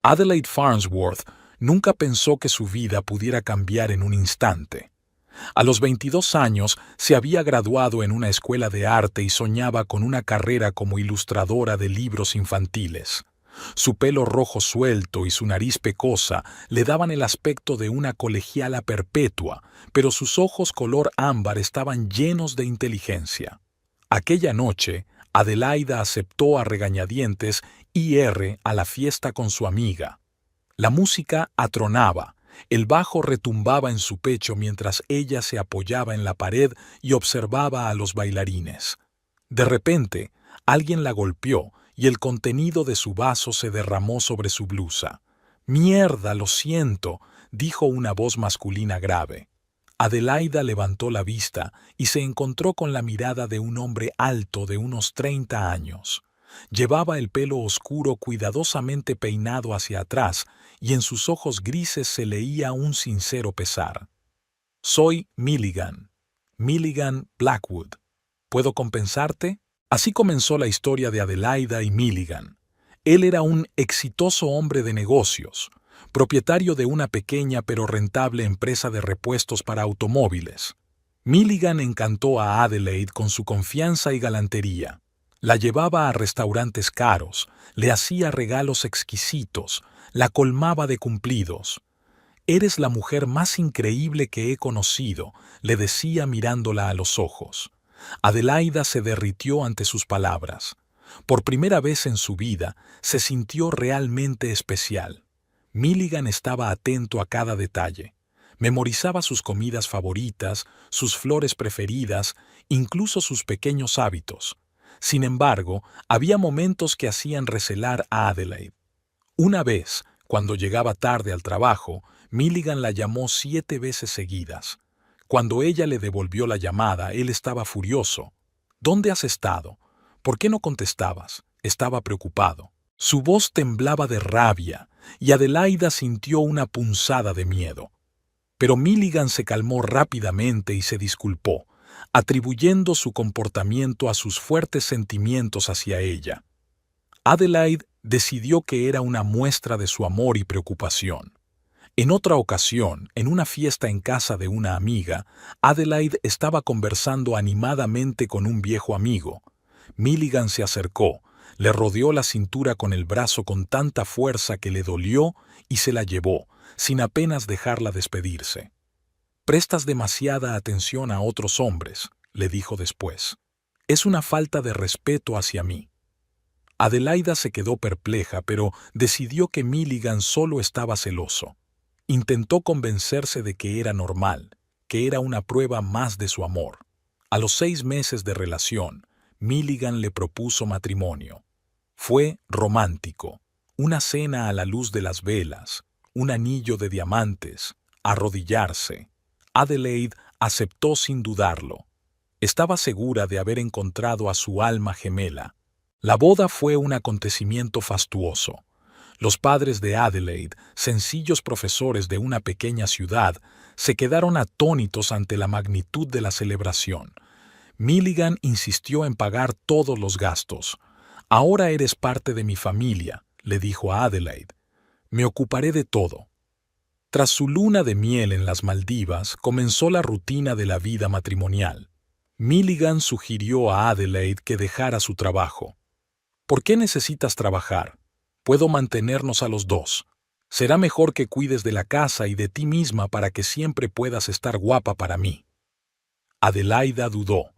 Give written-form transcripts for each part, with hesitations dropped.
Adelaide Farnsworth nunca pensó que su vida pudiera cambiar en un instante. A los 22 años se había graduado en una escuela de arte y soñaba con una carrera como ilustradora de libros infantiles. Su pelo rojo suelto y su nariz pecosa le daban el aspecto de una colegiala perpetua, pero sus ojos color ámbar estaban llenos de inteligencia. Aquella noche, Adelaida aceptó a regañadientes ir a la fiesta con su amiga. La música atronaba, el bajo retumbaba en su pecho mientras ella se apoyaba en la pared y observaba a los bailarines. De repente, alguien la golpeó y el contenido de su vaso se derramó sobre su blusa. «Mierda, lo siento», dijo una voz masculina grave. Adelaida levantó la vista y se encontró con la mirada de un hombre alto de unos 30 años. Llevaba el pelo oscuro cuidadosamente peinado hacia atrás y en sus ojos grises se leía un sincero pesar. «Soy Milligan Blackwood. ¿Puedo compensarte?» Así comenzó la historia de Adelaida y Milligan. Él era un exitoso hombre de negocios, propietario de una pequeña pero rentable empresa de repuestos para automóviles. Milligan encantó a Adelaide con su confianza y galantería. La llevaba a restaurantes caros, le hacía regalos exquisitos, la colmaba de cumplidos. «Eres la mujer más increíble que he conocido», le decía mirándola a los ojos. Adelaida se derritió ante sus palabras. Por primera vez en su vida se sintió realmente especial. Milligan estaba atento a cada detalle. Memorizaba sus comidas favoritas, sus flores preferidas, incluso sus pequeños hábitos. Sin embargo, había momentos que hacían recelar a Adelaide. Una vez, cuando llegaba tarde al trabajo, Milligan la llamó 7 veces seguidas. Cuando ella le devolvió la llamada, él estaba furioso. «¿Dónde has estado? ¿Por qué no contestabas?» Estaba preocupado. Su voz temblaba de rabia y Adelaida sintió una punzada de miedo. Pero Milligan se calmó rápidamente y se disculpó, atribuyendo su comportamiento a sus fuertes sentimientos hacia ella. Adelaide decidió que era una muestra de su amor y preocupación. En otra ocasión, en una fiesta en casa de una amiga, Adelaide estaba conversando animadamente con un viejo amigo. Milligan se acercó, le rodeó la cintura con el brazo con tanta fuerza que le dolió y se la llevó, sin apenas dejarla despedirse. «Prestas demasiada atención a otros hombres», le dijo después. «Es una falta de respeto hacia mí». Adelaida se quedó perpleja, pero decidió que Milligan solo estaba celoso. Intentó convencerse de que era normal, que era una prueba más de su amor. A los 6 meses de relación, Milligan le propuso matrimonio. Fue romántico, una cena a la luz de las velas, un anillo de diamantes, arrodillarse. Adelaide aceptó sin dudarlo. Estaba segura de haber encontrado a su alma gemela. La boda fue un acontecimiento fastuoso. Los padres de Adelaide, sencillos profesores de una pequeña ciudad, se quedaron atónitos ante la magnitud de la celebración. Milligan insistió en pagar todos los gastos. «Ahora eres parte de mi familia», le dijo a Adelaide. «Me ocuparé de todo». Tras su luna de miel en las Maldivas, comenzó la rutina de la vida matrimonial. Milligan sugirió a Adelaide que dejara su trabajo. «¿Por qué necesitas trabajar? Puedo mantenernos a los dos. Será mejor que cuides de la casa y de ti misma para que siempre puedas estar guapa para mí». Adelaida dudó.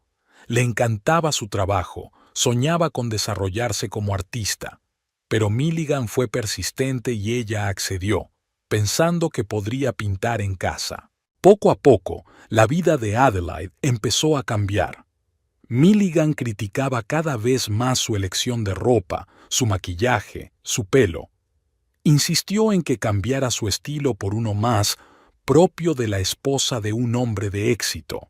Le encantaba su trabajo, soñaba con desarrollarse como artista. Pero Milligan fue persistente y ella accedió, pensando que podría pintar en casa. Poco a poco, la vida de Adelaide empezó a cambiar. Milligan criticaba cada vez más su elección de ropa, su maquillaje, su pelo. Insistió en que cambiara su estilo por uno más propio de la esposa de un hombre de éxito.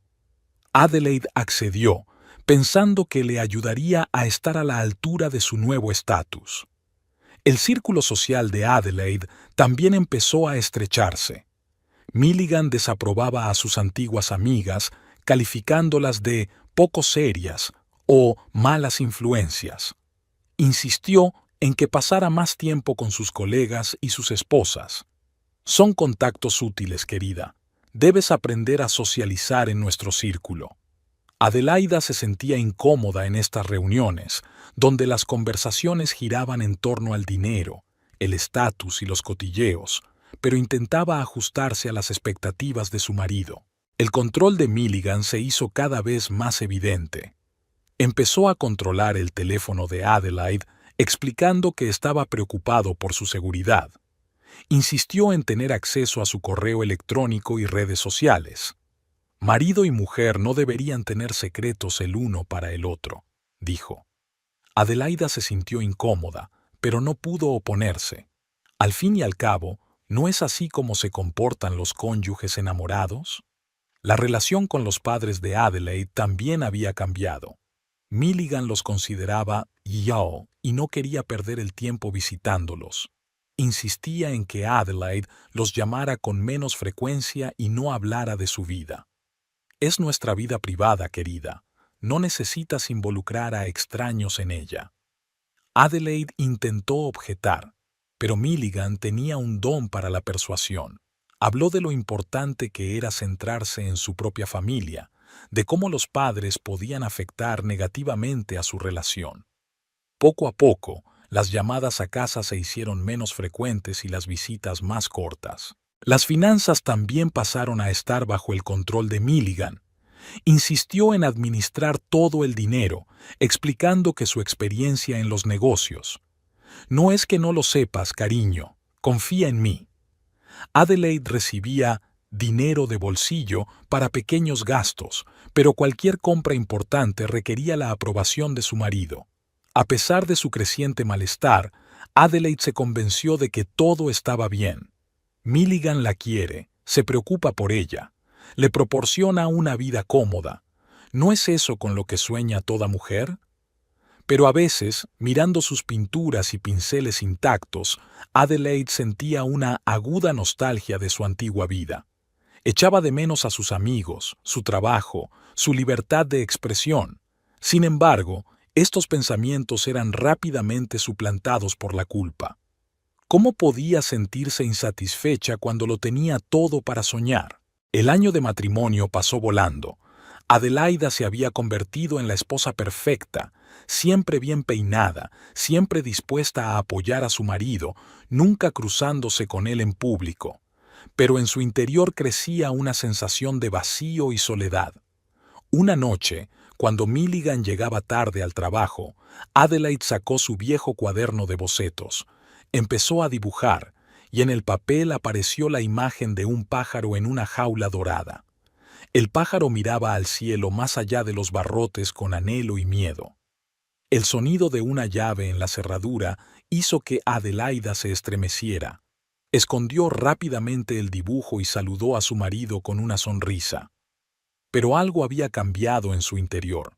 Adelaide accedió, pensando que le ayudaría a estar a la altura de su nuevo estatus. El círculo social de Adelaide también empezó a estrecharse. Milligan desaprobaba a sus antiguas amigas, calificándolas de poco serias o malas influencias. Insistió en que pasara más tiempo con sus colegas y sus esposas. Son contactos útiles, querida. Debes aprender a socializar en nuestro círculo. Adelaida se sentía incómoda en estas reuniones, donde las conversaciones giraban en torno al dinero, el estatus y los cotilleos, pero intentaba ajustarse a las expectativas de su marido. El control de Milligan se hizo cada vez más evidente. Empezó a controlar el teléfono de Adelaide, explicando que estaba preocupado por su seguridad. Insistió en tener acceso a su correo electrónico y redes sociales. Marido y mujer no deberían tener secretos el uno para el otro, dijo. Adelaida se sintió incómoda, pero no pudo oponerse. Al fin y al cabo, ¿no es así como se comportan los cónyuges enamorados? La relación con los padres de Adelaide también había cambiado. Milligan los consideraba yo y no quería perder el tiempo visitándolos. Insistía en que Adelaide los llamara con menos frecuencia y no hablara de su vida. Es nuestra vida privada, querida. No necesitas involucrar a extraños en ella. Adelaide intentó objetar, pero Milligan tenía un don para la persuasión. Habló de lo importante que era centrarse en su propia familia, de cómo los padres podían afectar negativamente a su relación. Poco a poco, las llamadas a casa se hicieron menos frecuentes y las visitas más cortas. Las finanzas también pasaron a estar bajo el control de Milligan. Insistió en administrar todo el dinero, explicando que su experiencia en los negocios. No es que no lo sepas, cariño, confía en mí. Adelaide recibía dinero de bolsillo para pequeños gastos, pero cualquier compra importante requería la aprobación de su marido. A pesar de su creciente malestar, Adelaide se convenció de que todo estaba bien. Milligan la quiere, se preocupa por ella, le proporciona una vida cómoda. ¿No es eso con lo que sueña toda mujer? Pero a veces, mirando sus pinturas y pinceles intactos, Adelaide sentía una aguda nostalgia de su antigua vida. Echaba de menos a sus amigos, su trabajo, su libertad de expresión. Sin embargo, estos pensamientos eran rápidamente suplantados por la culpa. ¿Cómo podía sentirse insatisfecha cuando lo tenía todo para soñar? El año de matrimonio pasó volando. Adelaida se había convertido en la esposa perfecta, siempre bien peinada, siempre dispuesta a apoyar a su marido, nunca cruzándose con él en público. Pero en su interior crecía una sensación de vacío y soledad. Una noche, cuando Milligan llegaba tarde al trabajo, Adelaide sacó su viejo cuaderno de bocetos. Empezó a dibujar, y en el papel apareció la imagen de un pájaro en una jaula dorada. El pájaro miraba al cielo más allá de los barrotes con anhelo y miedo. El sonido de una llave en la cerradura hizo que Adelaida se estremeciera. Escondió rápidamente el dibujo y saludó a su marido con una sonrisa. Pero algo había cambiado en su interior.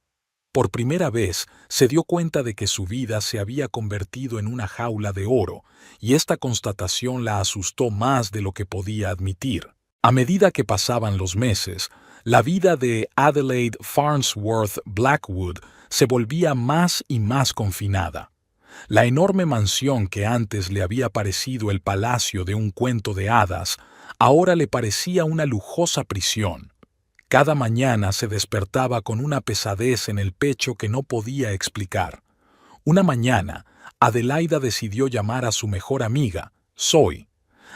Por primera vez se dio cuenta de que su vida se había convertido en una jaula de oro, y esta constatación la asustó más de lo que podía admitir. A medida que pasaban los meses, la vida de Adelaide Farnsworth Blackwood se volvía más y más confinada. La enorme mansión que antes le había parecido el palacio de un cuento de hadas, ahora le parecía una lujosa prisión. Cada mañana se despertaba con una pesadez en el pecho que no podía explicar. Una mañana, Adelaida decidió llamar a su mejor amiga, Zoe.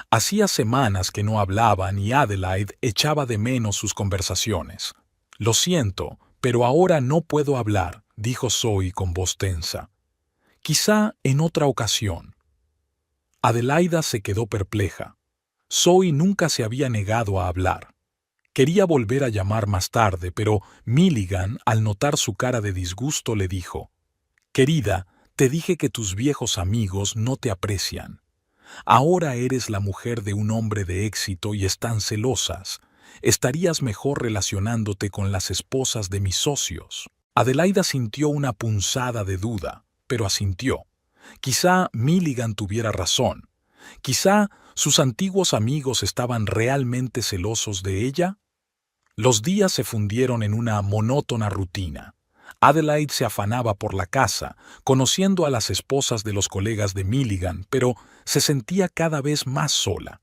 Hacía semanas que no hablaban y Adelaide echaba de menos sus conversaciones. «Lo siento, pero ahora no puedo hablar», dijo Zoe con voz tensa. «Quizá en otra ocasión». Adelaida se quedó perpleja. Zoe nunca se había negado a hablar. Quería volver a llamar más tarde, pero Milligan, al notar su cara de disgusto, le dijo: «Querida, te dije que tus viejos amigos no te aprecian. Ahora eres la mujer de un hombre de éxito y están celosas. Estarías mejor relacionándote con las esposas de mis socios». Adelaida sintió una punzada de duda, pero asintió. Quizá Milligan tuviera razón. Quizá sus antiguos amigos estaban realmente celosos de ella. Los días se fundieron en una monótona rutina. Adelaide se afanaba por la casa, conociendo a las esposas de los colegas de Milligan, pero se sentía cada vez más sola.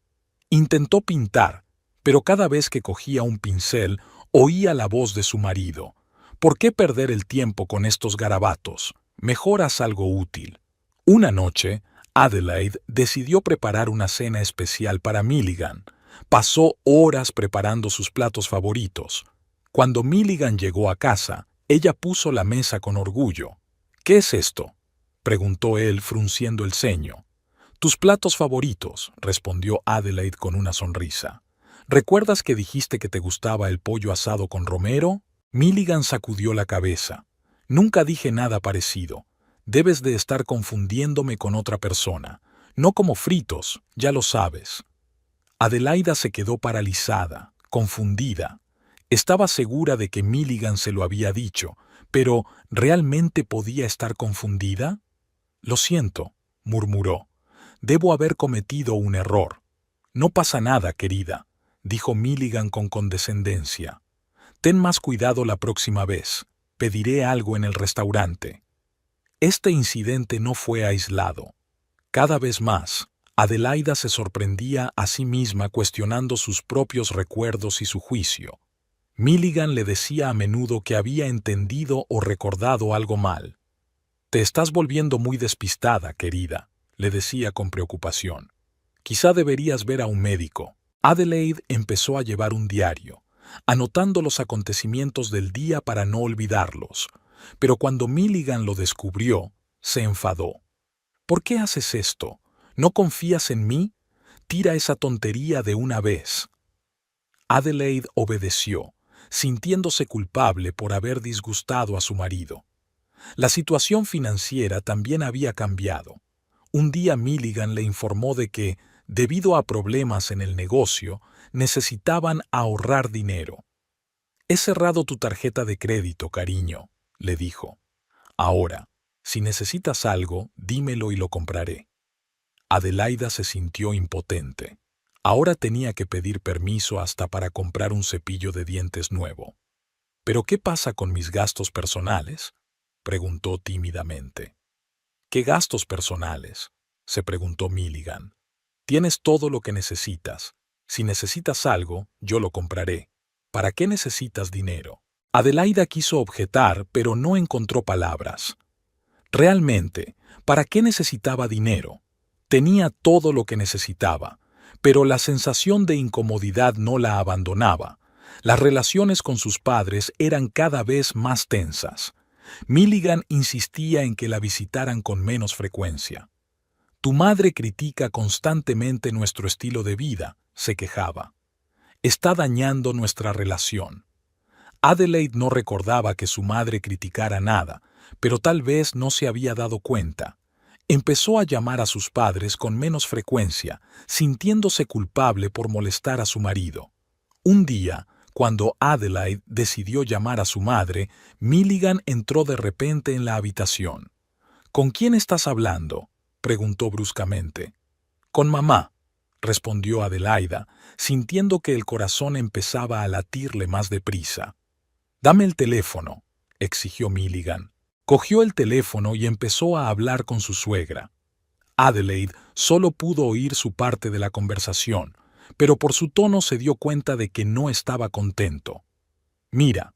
Intentó pintar, pero cada vez que cogía un pincel, oía la voz de su marido. ¿Por qué perder el tiempo con estos garabatos? Mejor haz algo útil. Una noche, Adelaide decidió preparar una cena especial para Milligan. Pasó horas preparando sus platos favoritos. Cuando Milligan llegó a casa, ella puso la mesa con orgullo. ¿Qué es esto?, preguntó él frunciendo el ceño. Tus platos favoritos, respondió Adelaide con una sonrisa. ¿Recuerdas que dijiste que te gustaba el pollo asado con romero? Milligan sacudió la cabeza. Nunca dije nada parecido. Debes de estar confundiéndome con otra persona. No como fritos, ya lo sabes. Adelaida se quedó paralizada, confundida. Estaba segura de que Milligan se lo había dicho, pero ¿realmente podía estar confundida? Lo siento, murmuró. Debo haber cometido un error. No pasa nada, querida, dijo Milligan con condescendencia. Ten más cuidado la próxima vez. Pediré algo en el restaurante. Este incidente no fue aislado. Cada vez más, Adelaida se sorprendía a sí misma cuestionando sus propios recuerdos y su juicio. Milligan le decía a menudo que había entendido o recordado algo mal. Te estás volviendo muy despistada, querida, le decía con preocupación. Quizá deberías ver a un médico. Adelaide empezó a llevar un diario, anotando los acontecimientos del día para no olvidarlos, pero cuando Milligan lo descubrió, se enfadó. ¿Por qué haces esto? ¿No confías en mí? Tira esa tontería de una vez. Adelaide obedeció, sintiéndose culpable por haber disgustado a su marido. La situación financiera también había cambiado. Un día Milligan le informó de que, debido a problemas en el negocio, necesitaban ahorrar dinero. He cerrado tu tarjeta de crédito, cariño, le dijo. Ahora, si necesitas algo, dímelo y lo compraré. Adelaida se sintió impotente. Ahora tenía que pedir permiso hasta para comprar un cepillo de dientes nuevo. ¿Pero qué pasa con mis gastos personales?, preguntó tímidamente. ¿Qué gastos personales?, se preguntó Milligan. Tienes todo lo que necesitas. Si necesitas algo, yo lo compraré. ¿Para qué necesitas dinero? Adelaida quiso objetar, pero no encontró palabras. Realmente, ¿para qué necesitaba dinero? Tenía todo lo que necesitaba, pero la sensación de incomodidad no la abandonaba. Las relaciones con sus padres eran cada vez más tensas. Milligan insistía en que la visitaran con menos frecuencia. Tu madre critica constantemente nuestro estilo de vida, se quejaba. Está dañando nuestra relación. Adelaide no recordaba que su madre criticara nada, pero tal vez no se había dado cuenta. Empezó a llamar a sus padres con menos frecuencia, sintiéndose culpable por molestar a su marido. Un día, cuando Adelaide decidió llamar a su madre, Milligan entró de repente en la habitación. ¿Con quién estás hablando?, preguntó bruscamente. Con mamá, respondió Adelaida, sintiendo que el corazón empezaba a latirle más deprisa. Dame el teléfono, exigió Milligan. Cogió el teléfono y empezó a hablar con su suegra. Adelaide solo pudo oír su parte de la conversación, pero por su tono se dio cuenta de que no estaba contento. Mira,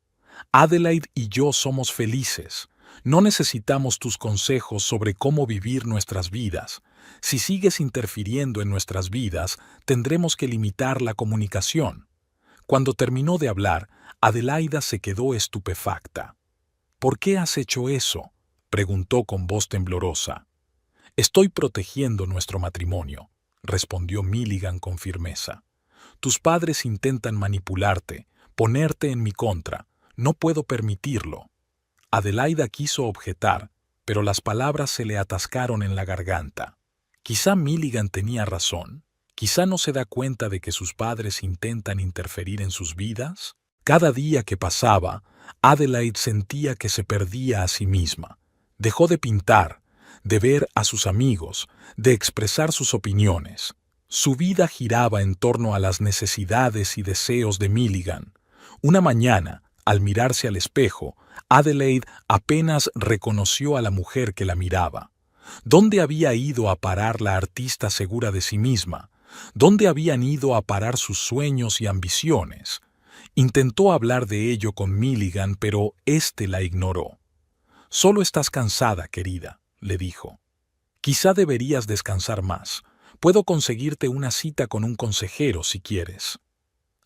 Adelaide y yo somos felices. No necesitamos tus consejos sobre cómo vivir nuestras vidas. Si sigues interfiriendo en nuestras vidas, tendremos que limitar la comunicación. Cuando terminó de hablar, Adelaida se quedó estupefacta. ¿Por qué has hecho eso?, preguntó con voz temblorosa. Estoy protegiendo nuestro matrimonio, respondió Milligan con firmeza. Tus padres intentan manipularte, ponerte en mi contra. No puedo permitirlo. Adelaida quiso objetar, pero las palabras se le atascaron en la garganta. Quizá Milligan tenía razón. Quizá no se da cuenta de que sus padres intentan interferir en sus vidas. Cada día que pasaba, Adelaide sentía que se perdía a sí misma. Dejó de pintar, de ver a sus amigos, de expresar sus opiniones. Su vida giraba en torno a las necesidades y deseos de Milligan. Una mañana, Al mirarse al espejo, Adelaide apenas reconoció a la mujer que la miraba. ¿Dónde había ido a parar la artista segura de sí misma? ¿Dónde habían ido a parar sus sueños y ambiciones? Intentó hablar de ello con Milligan, pero éste la ignoró. «Solo estás cansada, querida», le dijo. «Quizá deberías descansar más. Puedo conseguirte una cita con un consejero si quieres».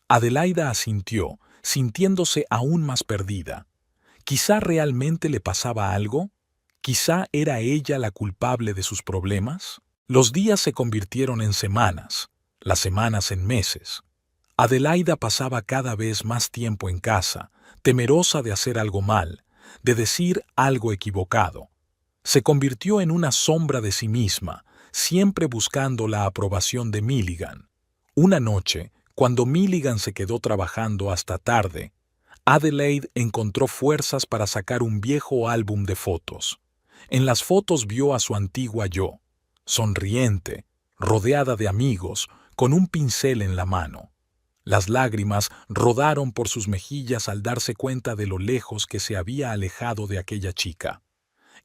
Adelaida asintió, sintiéndose aún más perdida. ¿Quizá realmente le pasaba algo? ¿Quizá era ella la culpable de sus problemas? Los días se convirtieron en semanas, las semanas en meses. Adelaida pasaba cada vez más tiempo en casa, temerosa de hacer algo mal, de decir algo equivocado. Se convirtió en una sombra de sí misma, siempre buscando la aprobación de Milligan. Una noche, cuando Milligan se quedó trabajando hasta tarde, Adelaide encontró fuerzas para sacar un viejo álbum de fotos. En las fotos vio a su antigua yo, sonriente, rodeada de amigos, con un pincel en la mano. Las lágrimas rodaron por sus mejillas al darse cuenta de lo lejos que se había alejado de aquella chica.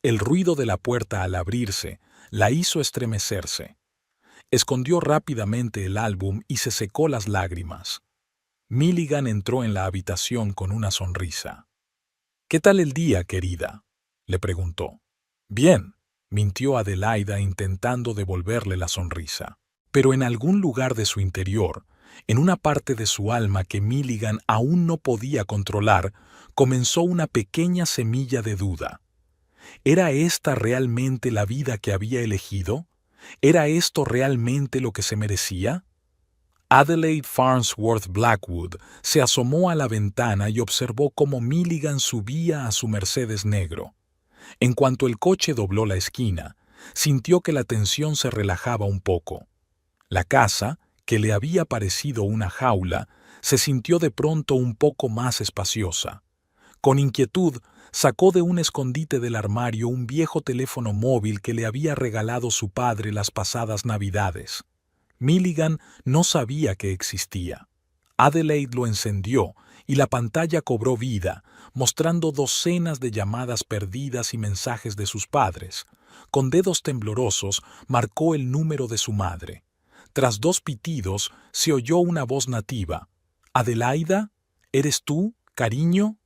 El ruido de la puerta al abrirse la hizo estremecerse. Escondió rápidamente el álbum y se secó las lágrimas. Milligan entró en la habitación con una sonrisa. «¿Qué tal el día, querida?», le preguntó. «Bien», mintió Adelaida intentando devolverle la sonrisa. Pero en algún lugar de su interior, en una parte de su alma que Milligan aún no podía controlar, comenzó una pequeña semilla de duda. ¿Era esta realmente la vida que había elegido? ¿Era esto realmente lo que se merecía? Adelaide Farnsworth Blackwood se asomó a la ventana y observó cómo Milligan subía a su Mercedes negro. En cuanto el coche dobló la esquina, sintió que la tensión se relajaba un poco. La casa, que le había parecido una jaula, se sintió de pronto un poco más espaciosa. Con inquietud, sacó de un escondite del armario un viejo teléfono móvil que le había regalado su padre las pasadas Navidades. Milligan no sabía que existía. Adelaide lo encendió y la pantalla cobró vida, mostrando docenas de llamadas perdidas y mensajes de sus padres. Con dedos temblorosos marcó el número de su madre. Tras 2 pitidos se oyó una voz nativa. «¿Adelaida? ¿Eres tú, cariño?»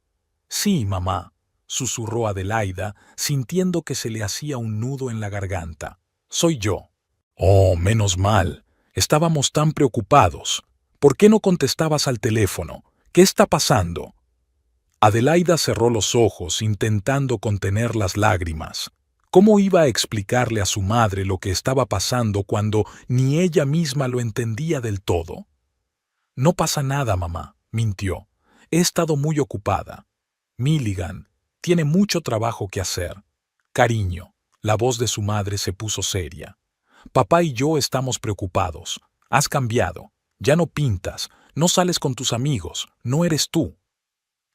«Sí, mamá», susurró Adelaida, sintiendo que se le hacía un nudo en la garganta. «Soy yo». «Oh, menos mal. Estábamos tan preocupados. ¿Por qué no contestabas al teléfono? ¿Qué está pasando?» Adelaida cerró los ojos intentando contener las lágrimas. ¿Cómo iba a explicarle a su madre lo que estaba pasando cuando ni ella misma lo entendía del todo? «No pasa nada, mamá», mintió. «He estado muy ocupada. Milligan tiene mucho trabajo que hacer». «Cariño», la voz de su madre se puso seria. «Papá y yo estamos preocupados. Has cambiado. Ya no pintas, no sales con tus amigos, no eres tú».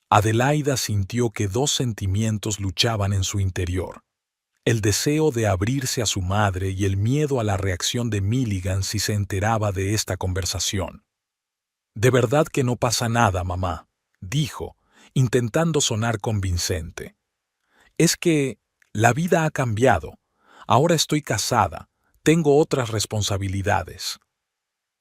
Adelaida sintió que 2 sentimientos luchaban en su interior. El deseo de abrirse a su madre y el miedo a la reacción de Milligan si se enteraba de esta conversación. «De verdad que no pasa nada, mamá», dijo, intentando sonar convincente. «Es que la vida ha cambiado. Ahora estoy casada, tengo otras responsabilidades».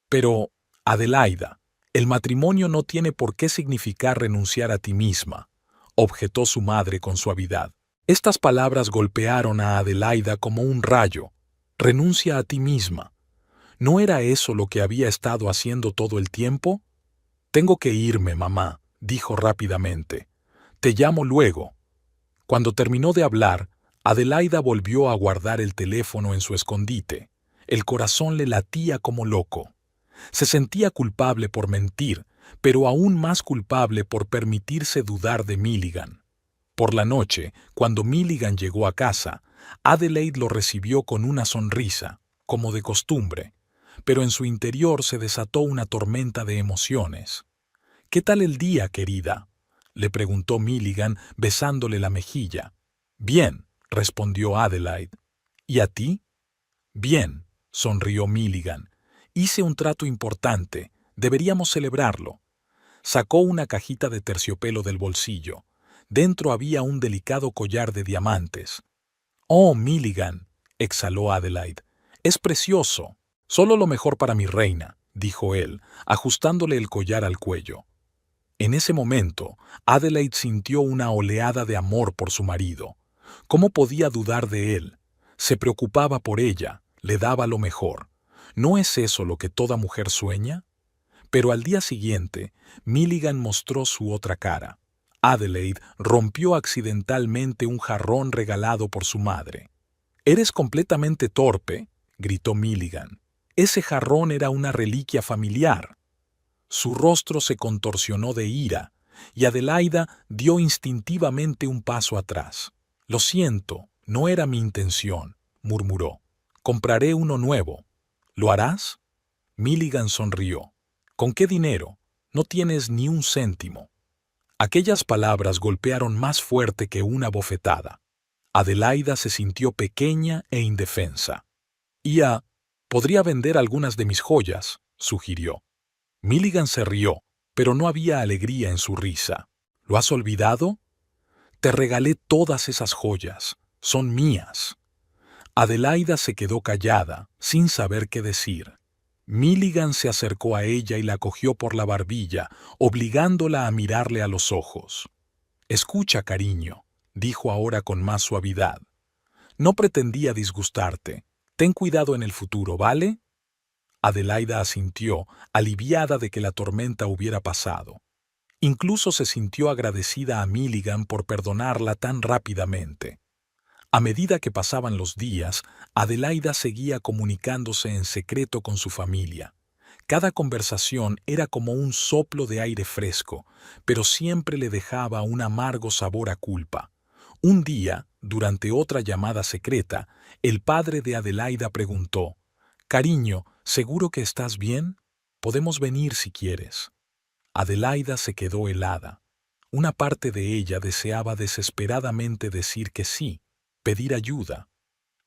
«Pero, Adelaida, el matrimonio no tiene por qué significar renunciar a ti misma», objetó su madre con suavidad. Estas palabras golpearon a Adelaida como un rayo. «Renuncia a ti misma». ¿No era eso lo que había estado haciendo todo el tiempo? «Tengo que irme, mamá», dijo rápidamente. «Te llamo luego». Cuando terminó de hablar, Adelaida volvió a guardar el teléfono en su escondite. El corazón le latía como loco. Se sentía culpable por mentir, pero aún más culpable por permitirse dudar de Milligan. Por la noche, cuando Milligan llegó a casa, Adelaide lo recibió con una sonrisa, como de costumbre, pero en su interior se desató una tormenta de emociones. «¿Qué tal el día, querida?», le preguntó Milligan besándole la mejilla. «Bien», respondió Adelaide. «¿Y a ti?» «Bien», sonrió Milligan. «Hice un trato importante. Deberíamos celebrarlo». Sacó una cajita de terciopelo del bolsillo. Dentro había un delicado collar de diamantes. «Oh, Milligan», exhaló Adelaide. «Es precioso. Solo lo mejor para mi reina», dijo él, ajustándole el collar al cuello. En ese momento, Adelaide sintió una oleada de amor por su marido. ¿Cómo podía dudar de él? Se preocupaba por ella, le daba lo mejor. ¿No es eso lo que toda mujer sueña? Pero al día siguiente, Milligan mostró su otra cara. Adelaide rompió accidentalmente un jarrón regalado por su madre. «Eres completamente torpe», gritó Milligan. «Ese jarrón era una reliquia familiar». Su rostro se contorsionó de ira, y Adelaida dio instintivamente un paso atrás. «Lo siento, no era mi intención», murmuró. «Compraré uno nuevo». «¿Lo harás?» Milligan sonrió. «¿Con qué dinero? No tienes ni un céntimo». Aquellas palabras golpearon más fuerte que una bofetada. Adelaida se sintió pequeña e indefensa. «Podría vender algunas de mis joyas», sugirió. Milligan se rió, pero no había alegría en su risa. «¿Lo has olvidado? Te regalé todas esas joyas. Son mías». Adelaida se quedó callada, sin saber qué decir. Milligan se acercó a ella y la cogió por la barbilla, obligándola a mirarle a los ojos. «Escucha, cariño», dijo ahora con más suavidad. «No pretendía disgustarte. Ten cuidado en el futuro, ¿vale?» Adelaida asintió, aliviada de que la tormenta hubiera pasado. Incluso se sintió agradecida a Milligan por perdonarla tan rápidamente. A medida que pasaban los días, Adelaida seguía comunicándose en secreto con su familia. Cada conversación era como un soplo de aire fresco, pero siempre le dejaba un amargo sabor a culpa. Un día, durante otra llamada secreta, el padre de Adelaida preguntó: «Cariño, ¿seguro que estás bien? Podemos venir si quieres». Adelaida se quedó helada. Una parte de ella deseaba desesperadamente decir que sí, pedir ayuda.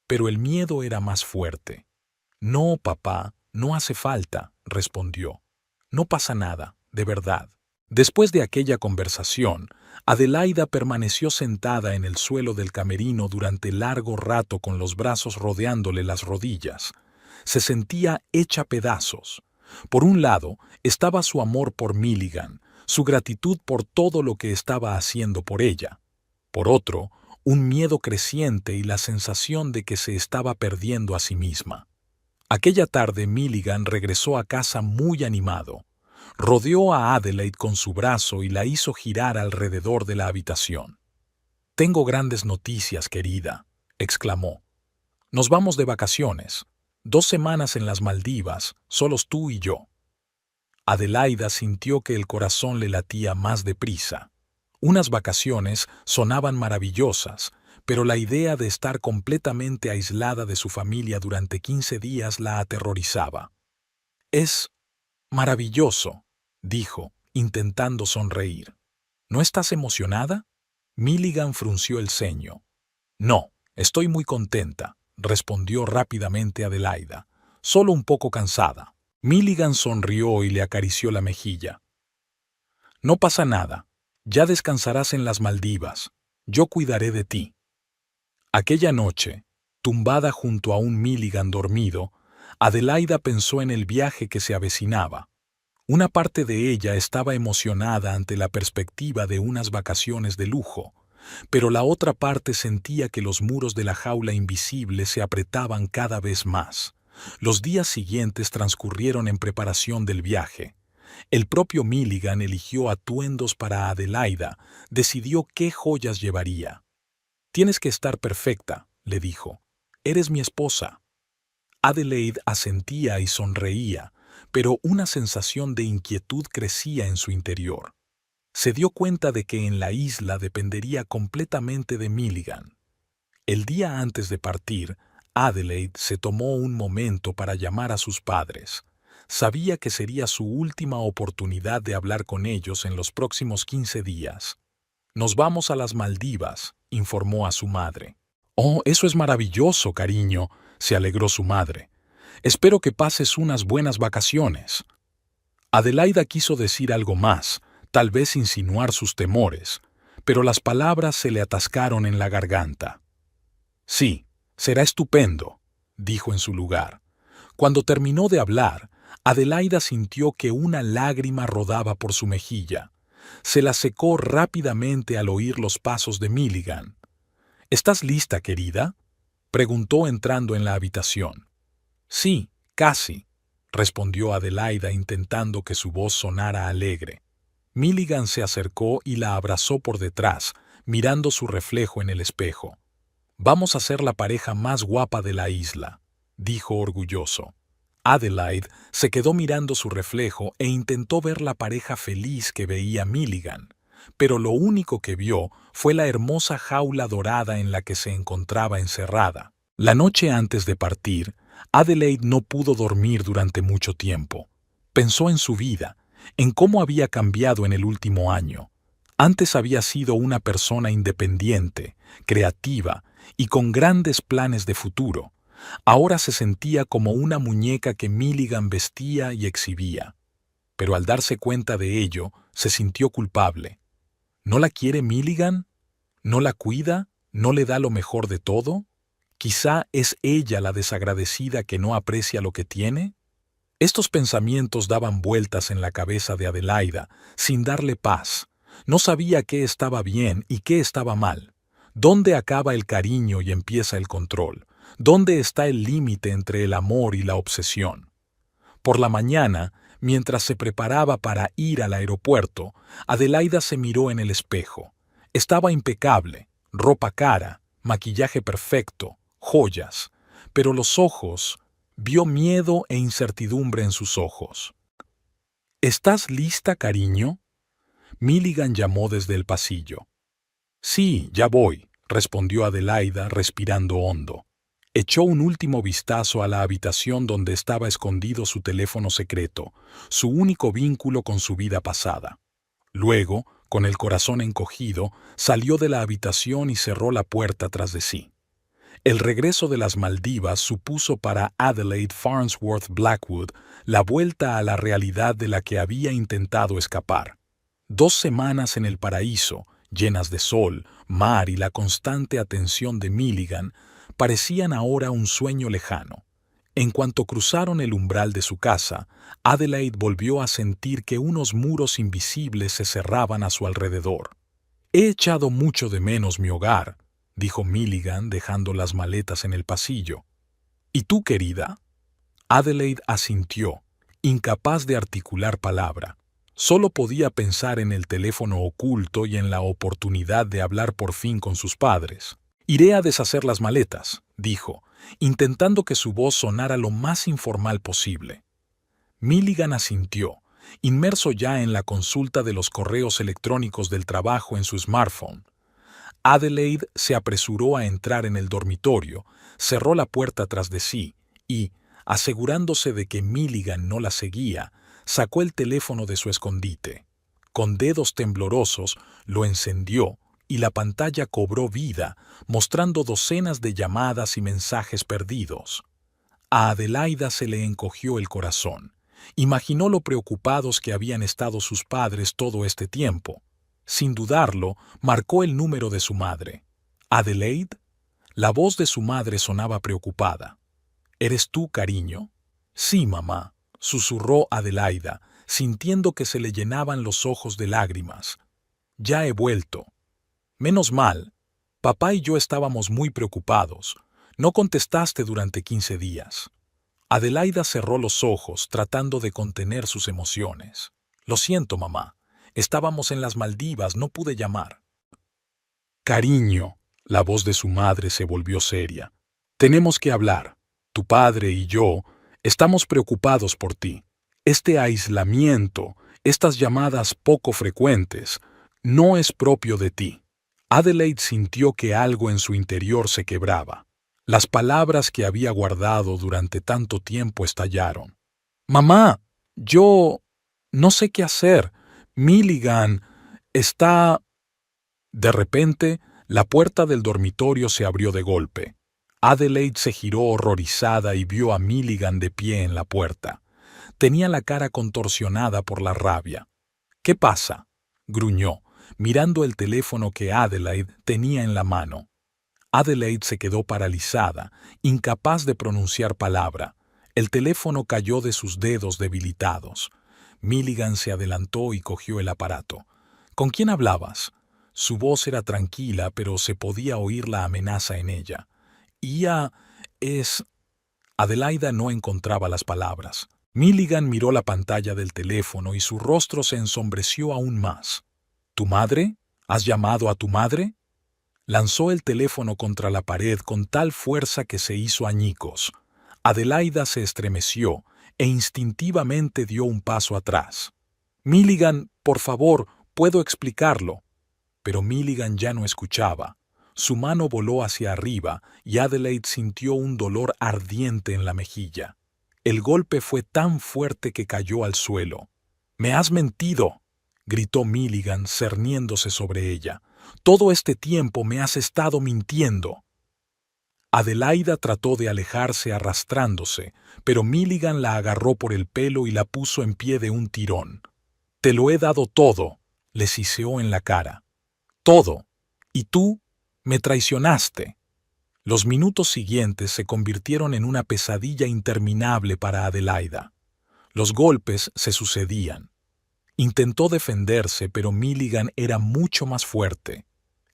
Pero el miedo era más fuerte. «No, papá, no hace falta», respondió. «No pasa nada, de verdad». Después de aquella conversación, Adelaida permaneció sentada en el suelo del camerino durante largo rato con los brazos rodeándole las rodillas. Se sentía hecha pedazos. Por un lado, estaba su amor por Milligan, su gratitud por todo lo que estaba haciendo por ella. Por otro, un miedo creciente y la sensación de que se estaba perdiendo a sí misma. Aquella tarde Milligan regresó a casa muy animado. Rodeó a Adelaide con su brazo y la hizo girar alrededor de la habitación. «Tengo grandes noticias, querida», exclamó. «Nos vamos de vacaciones. 2 semanas en las Maldivas, solos tú y yo». Adelaida sintió que el corazón le latía más deprisa. Unas vacaciones sonaban maravillosas, pero la idea de estar completamente aislada de su familia durante 15 días la aterrorizaba. «Es maravilloso», dijo, intentando sonreír. «¿No estás emocionada?» Milligan frunció el ceño. «No, estoy muy contenta», respondió rápidamente Adelaida. «Solo un poco cansada». Milligan sonrió y le acarició la mejilla. «No pasa nada. Ya descansarás en las Maldivas. Yo cuidaré de ti». Aquella noche, tumbada junto a un Milligan dormido, Adelaida pensó en el viaje que se avecinaba. Una parte de ella estaba emocionada ante la perspectiva de unas vacaciones de lujo, pero la otra parte sentía que los muros de la jaula invisible se apretaban cada vez más. Los días siguientes transcurrieron en preparación del viaje. El propio Milligan eligió atuendos para Adelaida, decidió qué joyas llevaría. «Tienes que estar perfecta», le dijo. «Eres mi esposa». Adelaide asentía y sonreía, pero una sensación de inquietud crecía en su interior. Se dio cuenta de que en la isla dependería completamente de Milligan. El día antes de partir, Adelaide se tomó un momento para llamar a sus padres. Sabía que sería su última oportunidad de hablar con ellos en los próximos 15 días. «Nos vamos a las Maldivas», informó a su madre. «Oh, eso es maravilloso, cariño», se alegró su madre. «Espero que pases unas buenas vacaciones». Adelaida quiso decir algo más, tal vez insinuar sus temores, pero las palabras se le atascaron en la garganta. Sí, será estupendo, dijo en su lugar. Cuando terminó de hablar, Adelaida sintió que una lágrima rodaba por su mejilla. Se la secó rápidamente al oír los pasos de Milligan. ¿Estás lista, querida?, preguntó entrando en la habitación. Sí, casi, respondió Adelaida intentando que su voz sonara alegre. Milligan se acercó y la abrazó por detrás, mirando su reflejo en el espejo. Vamos a ser la pareja más guapa de la isla, dijo orgulloso. Adelaide se quedó mirando su reflejo e intentó ver la pareja feliz que veía Milligan, pero lo único que vio fue la hermosa jaula dorada en la que se encontraba encerrada. La noche antes de partir, Adelaide no pudo dormir durante mucho tiempo. Pensó en su vida, en cómo había cambiado en el último año. Antes había sido una persona independiente, creativa y con grandes planes de futuro. Ahora se sentía como una muñeca que Milligan vestía y exhibía. Pero al darse cuenta de ello, se sintió culpable. ¿No la quiere Milligan? ¿No la cuida? ¿No le da lo mejor de todo? ¿Quizá es ella la desagradecida que no aprecia lo que tiene? Estos pensamientos daban vueltas en la cabeza de Adelaida, sin darle paz. No sabía qué estaba bien y qué estaba mal. ¿Dónde acaba el cariño y empieza el control? ¿Dónde está el límite entre el amor y la obsesión? Por la mañana, mientras se preparaba para ir al aeropuerto, Adelaida se miró en el espejo. Estaba impecable, ropa cara, maquillaje perfecto, joyas, pero los ojos, vio miedo e incertidumbre en sus ojos. ¿Estás lista, cariño?, Milligan llamó desde el pasillo. Sí, ya voy, respondió Adelaida respirando hondo. Echó un último vistazo a la habitación donde estaba escondido su teléfono secreto, su único vínculo con su vida pasada. Luego, con el corazón encogido, salió de la habitación y cerró la puerta tras de sí. El regreso de las Maldivas supuso para Adelaide Farnsworth Blackwood la vuelta a la realidad de la que había intentado escapar. 2 semanas en el paraíso, llenas de sol, mar y la constante atención de Milligan, parecían ahora un sueño lejano. En cuanto cruzaron el umbral de su casa, Adelaide volvió a sentir que unos muros invisibles se cerraban a su alrededor. «He echado mucho de menos mi hogar», dijo Milligan dejando las maletas en el pasillo. «¿Y tú, querida?». Adelaide asintió, incapaz de articular palabra. Solo podía pensar en el teléfono oculto y en la oportunidad de hablar por fin con sus padres. «Iré a deshacer las maletas», dijo, intentando que su voz sonara lo más informal posible. Milligan asintió, inmerso ya en la consulta de los correos electrónicos del trabajo en su smartphone. Adelaide se apresuró a entrar en el dormitorio, cerró la puerta tras de sí y, asegurándose de que Milligan no la seguía, sacó el teléfono de su escondite. Con dedos temblorosos lo encendió y la pantalla cobró vida, mostrando docenas de llamadas y mensajes perdidos. A Adelaida se le encogió el corazón. Imaginó lo preocupados que habían estado sus padres todo este tiempo. Sin dudarlo, marcó el número de su madre. «¿Adelaide?». La voz de su madre sonaba preocupada. «¿Eres tú, cariño?». «Sí, mamá», susurró Adelaida, sintiendo que se le llenaban los ojos de lágrimas. «Ya he vuelto». «Menos mal. Papá y yo estábamos muy preocupados. No contestaste durante 15 días». Adelaida cerró los ojos, tratando de contener sus emociones. «Lo siento, mamá. Estábamos en las Maldivas, no pude llamar». «Cariño», la voz de su madre se volvió seria. «Tenemos que hablar. Tu padre y yo estamos preocupados por ti. Este aislamiento, estas llamadas poco frecuentes, no es propio de ti». Adelaide sintió que algo en su interior se quebraba. Las palabras que había guardado durante tanto tiempo estallaron. «Mamá, yo no sé qué hacer. Milligan está...». De repente, la puerta del dormitorio se abrió de golpe. Adelaide se giró horrorizada y vio a Milligan de pie en la puerta. Tenía la cara contorsionada por la rabia. «¿Qué pasa?». gruñó, mirando el teléfono que Adelaide tenía en la mano. Adelaide se quedó paralizada, incapaz de pronunciar palabra. El teléfono cayó de sus dedos debilitados. Milligan se adelantó y cogió el aparato. ¿Con quién hablabas? Su voz era tranquila, pero se podía oír la amenaza en ella. Es... Adelaida no encontraba las palabras. Milligan miró la pantalla del teléfono y su rostro se ensombreció aún más. ¿Tu madre? ¿Has llamado a tu madre? Lanzó el teléfono contra la pared con tal fuerza que se hizo añicos. Adelaida se estremeció e instintivamente dio un paso atrás. Milligan, por favor, puedo explicarlo. Pero Milligan ya no escuchaba. Su mano voló hacia arriba y Adelaide sintió un dolor ardiente en la mejilla. El golpe fue tan fuerte que cayó al suelo. «¡Me has mentido!», gritó Milligan, cerniéndose sobre ella. «Todo este tiempo me has estado mintiendo». Adelaida trató de alejarse arrastrándose, pero Milligan la agarró por el pelo y la puso en pie de un tirón. «Te lo he dado todo», le siseó en la cara. «Todo. Y tú me traicionaste». Los minutos siguientes se convirtieron en una pesadilla interminable para Adelaida. Los golpes se sucedían. Intentó defenderse, pero Milligan era mucho más fuerte.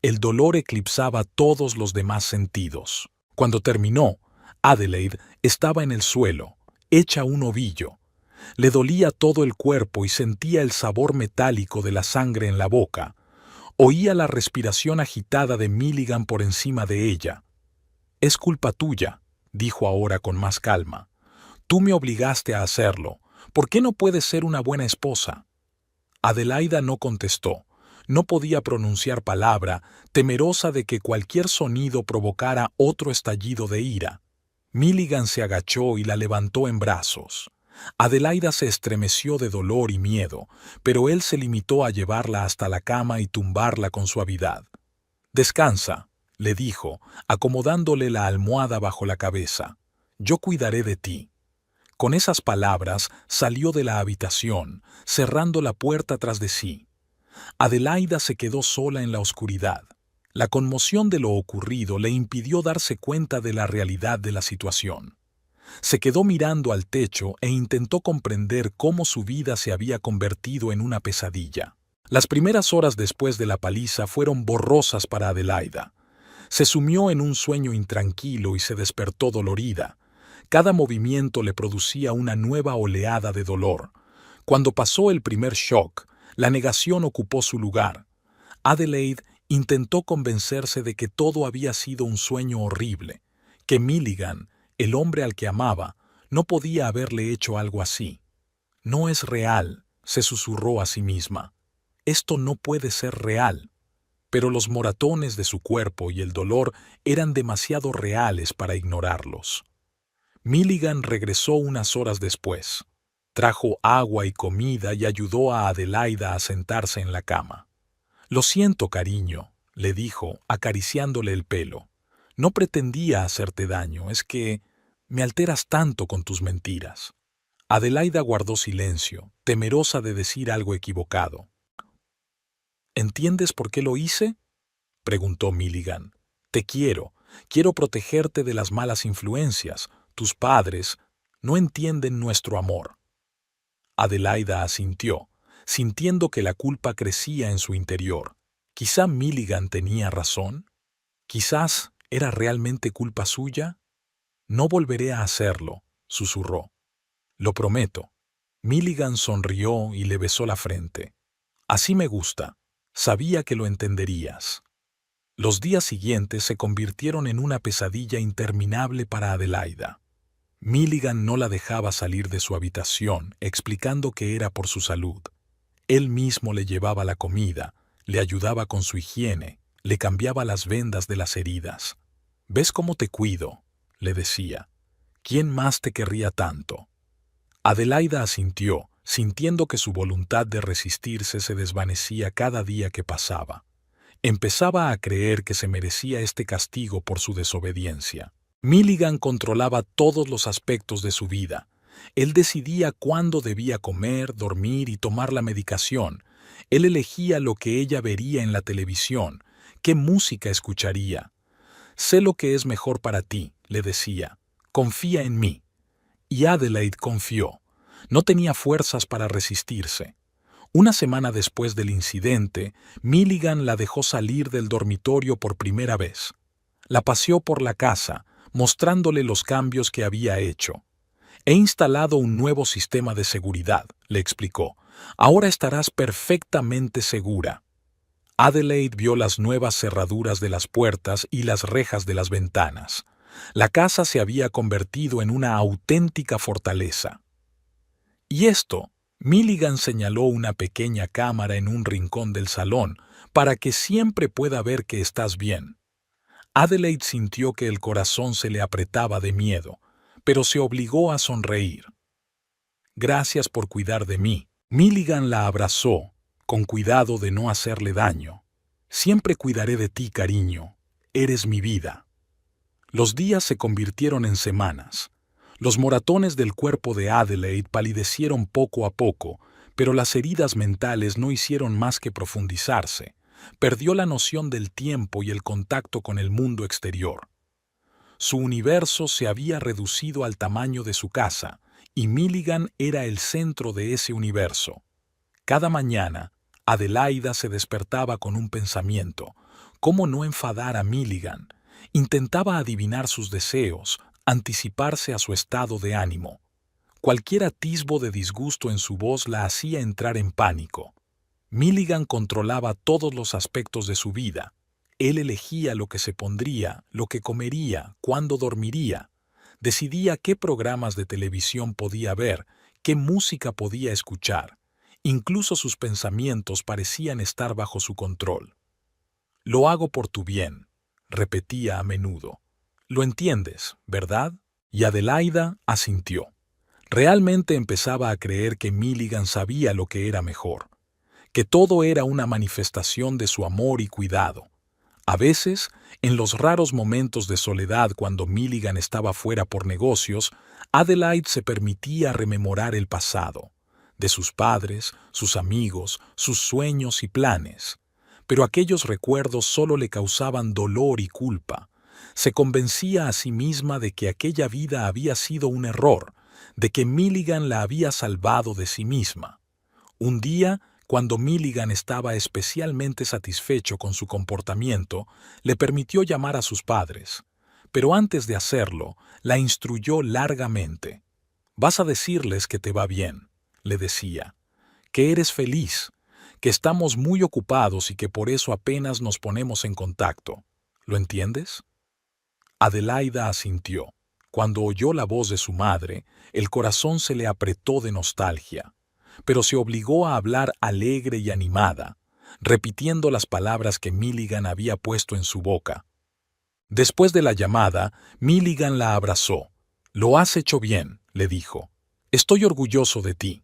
El dolor eclipsaba todos los demás sentidos. Cuando terminó, Adelaide estaba en el suelo, hecha un ovillo. Le dolía todo el cuerpo y sentía el sabor metálico de la sangre en la boca. Oía la respiración agitada de Milligan por encima de ella. «Es culpa tuya», dijo ahora con más calma. «Tú me obligaste a hacerlo. ¿Por qué no puedes ser una buena esposa?» Adelaida no contestó. No podía pronunciar palabra, temerosa de que cualquier sonido provocara otro estallido de ira. Milligan se agachó y la levantó en brazos. Adelaida se estremeció de dolor y miedo, pero él se limitó a llevarla hasta la cama y tumbarla con suavidad. «Descansa», le dijo, acomodándole la almohada bajo la cabeza. «Yo cuidaré de ti». Con esas palabras salió de la habitación, cerrando la puerta tras de sí. Adelaida se quedó sola en la oscuridad. La conmoción de lo ocurrido le impidió darse cuenta de la realidad de la situación. Se quedó mirando al techo e intentó comprender cómo su vida se había convertido en una pesadilla. Las primeras horas después de la paliza fueron borrosas para Adelaida. Se sumió en un sueño intranquilo y se despertó dolorida. Cada movimiento le producía una nueva oleada de dolor. Cuando pasó el primer shock, la negación ocupó su lugar. Adelaide intentó convencerse de que todo había sido un sueño horrible, que Milligan, el hombre al que amaba, no podía haberle hecho algo así. «No es real», se susurró a sí misma. «Esto no puede ser real». Pero los moratones de su cuerpo y el dolor eran demasiado reales para ignorarlos. Milligan regresó unas horas después. Trajo agua y comida y ayudó a Adelaida a sentarse en la cama. «Lo siento, cariño», le dijo, acariciándole el pelo. «No pretendía hacerte daño, es que me alteras tanto con tus mentiras». Adelaida guardó silencio, temerosa de decir algo equivocado. «¿Entiendes por qué lo hice?», preguntó Milligan. «Te quiero protegerte de las malas influencias. Tus padres no entienden nuestro amor». Adelaida asintió, sintiendo que la culpa crecía en su interior. Quizá Milligan tenía razón. Quizás era realmente culpa suya. «No volveré a hacerlo», susurró. «Lo prometo». Milligan sonrió y le besó la frente. «Así me gusta. Sabía que lo entenderías». Los días siguientes se convirtieron en una pesadilla interminable para Adelaida. Milligan no la dejaba salir de su habitación, explicando que era por su salud. Él mismo le llevaba la comida, le ayudaba con su higiene, le cambiaba las vendas de las heridas. «¿Ves cómo te cuido?», le decía. «¿Quién más te querría tanto?». Adelaida asintió, sintiendo que su voluntad de resistirse se desvanecía cada día que pasaba. Empezaba a creer que se merecía este castigo por su desobediencia. Milligan controlaba todos los aspectos de su vida. Él decidía cuándo debía comer, dormir y tomar la medicación, Él elegía lo que ella vería en la televisión, qué música escucharía. Sé lo que es mejor para ti, le decía. Confía en mí. Y Adelaide confió. No tenía fuerzas para resistirse. Una semana después del incidente, Milligan la dejó salir del dormitorio por primera vez. La paseó por la casa, mostrándole los cambios que había hecho. He instalado un nuevo sistema de seguridad, le explicó. Ahora estarás perfectamente segura. Adelaide vio las nuevas cerraduras de las puertas y las rejas de las ventanas. La casa se había convertido en una auténtica fortaleza. Y esto, Milligan señaló una pequeña cámara en un rincón del salón, para que siempre pueda ver que estás bien. Adelaide sintió que el corazón se le apretaba de miedo, pero se obligó a sonreír. Gracias por cuidar de mí. Milligan la abrazó, con cuidado de no hacerle daño. Siempre cuidaré de ti, cariño. Eres mi vida. Los días se convirtieron en semanas. Los moratones del cuerpo de Adelaide palidecieron poco a poco, pero las heridas mentales no hicieron más que profundizarse. Perdió la noción del tiempo y el contacto con el mundo exterior. Su universo se había reducido al tamaño de su casa, y Milligan era el centro de ese universo. Cada mañana, Adelaida se despertaba con un pensamiento: ¿cómo no enfadar a Milligan? Intentaba adivinar sus deseos, anticiparse a su estado de ánimo. Cualquier atisbo de disgusto en su voz la hacía entrar en pánico. Milligan controlaba todos los aspectos de su vida. Él elegía lo que se pondría, lo que comería, cuándo dormiría. Decidía qué programas de televisión podía ver, qué música podía escuchar. Incluso sus pensamientos parecían estar bajo su control. «Lo hago por tu bien», repetía a menudo. «Lo entiendes, ¿verdad?» Y Adelaida asintió. Realmente empezaba a creer que Milligan sabía lo que era mejor, que todo era una manifestación de su amor y cuidado. A veces, en los raros momentos de soledad cuando Milligan estaba fuera por negocios, Adelaide se permitía rememorar el pasado, de sus padres, sus amigos, sus sueños y planes. Pero aquellos recuerdos solo le causaban dolor y culpa. Se convencía a sí misma de que aquella vida había sido un error, de que Milligan la había salvado de sí misma. Un día, cuando Milligan estaba especialmente satisfecho con su comportamiento, le permitió llamar a sus padres. Pero antes de hacerlo, la instruyó largamente. «Vas a decirles que te va bien», le decía, «que eres feliz, que estamos muy ocupados y que por eso apenas nos ponemos en contacto. ¿Lo entiendes?» Adelaida asintió. Cuando oyó la voz de su madre, el corazón se le apretó de nostalgia, pero se obligó a hablar alegre y animada, repitiendo las palabras que Milligan había puesto en su boca. Después de la llamada, Milligan la abrazó. «Lo has hecho bien», le dijo. «Estoy orgulloso de ti».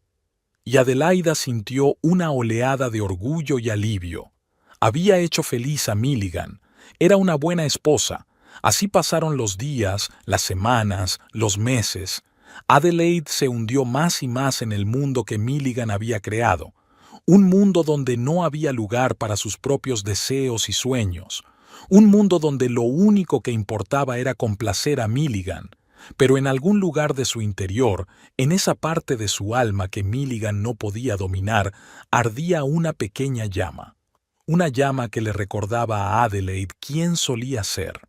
Y Adelaida sintió una oleada de orgullo y alivio. Había hecho feliz a Milligan. Era una buena esposa. Así pasaron los días, las semanas, los meses. Adelaide se hundió más y más en el mundo que Milligan había creado. Un mundo donde no había lugar para sus propios deseos y sueños. Un mundo donde lo único que importaba era complacer a Milligan. Pero en algún lugar de su interior, en esa parte de su alma que Milligan no podía dominar, ardía una pequeña llama. Una llama que le recordaba a Adelaide quién solía ser.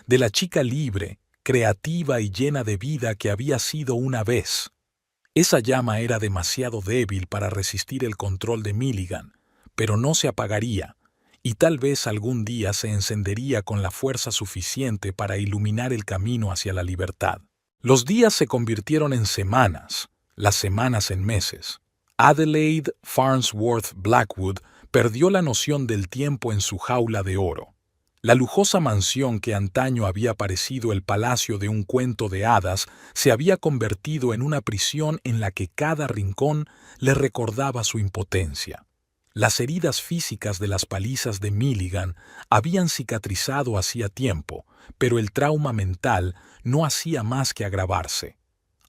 De la chica libre, creativa y llena de vida que había sido una vez. Esa llama era demasiado débil para resistir el control de Milligan, pero no se apagaría, y tal vez algún día se encendería con la fuerza suficiente para iluminar el camino hacia la libertad. Los días se convirtieron en semanas, las semanas en meses. Adelaide Farnsworth Blackwood perdió la noción del tiempo en su jaula de oro. La lujosa mansión que antaño había parecido el palacio de un cuento de hadas se había convertido en una prisión en la que cada rincón le recordaba su impotencia. Las heridas físicas de las palizas de Milligan habían cicatrizado hacía tiempo, pero el trauma mental no hacía más que agravarse.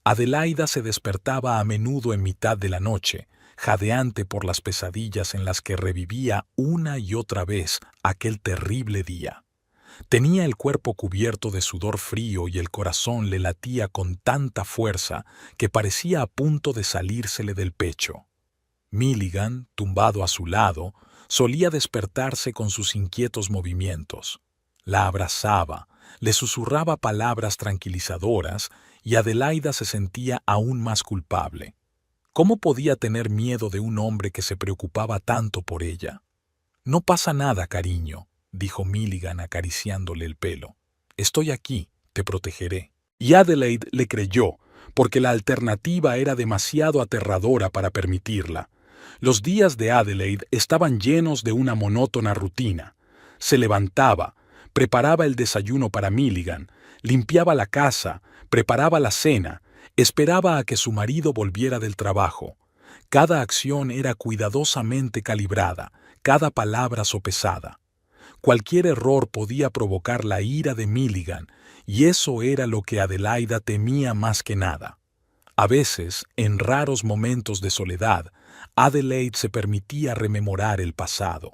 Adelaida se despertaba a menudo en mitad de la noche, jadeante por las pesadillas en las que revivía una y otra vez aquel terrible día. Tenía el cuerpo cubierto de sudor frío y el corazón le latía con tanta fuerza que parecía a punto de salírsele del pecho. Milligan, tumbado a su lado, solía despertarse con sus inquietos movimientos. La abrazaba, le susurraba palabras tranquilizadoras y Adelaida se sentía aún más culpable. ¿Cómo podía tener miedo de un hombre que se preocupaba tanto por ella? «No pasa nada, cariño», dijo Milligan acariciándole el pelo. «Estoy aquí, te protegeré». Y Adelaide le creyó, porque la alternativa era demasiado aterradora para permitirla. Los días de Adelaide estaban llenos de una monótona rutina. Se levantaba, preparaba el desayuno para Milligan, limpiaba la casa, preparaba la cena, esperaba a que su marido volviera del trabajo. Cada acción era cuidadosamente calibrada, cada palabra sopesada. Cualquier error podía provocar la ira de Milligan, y eso era lo que Adelaida temía más que nada. A veces, en raros momentos de soledad, Adelaide se permitía rememorar el pasado,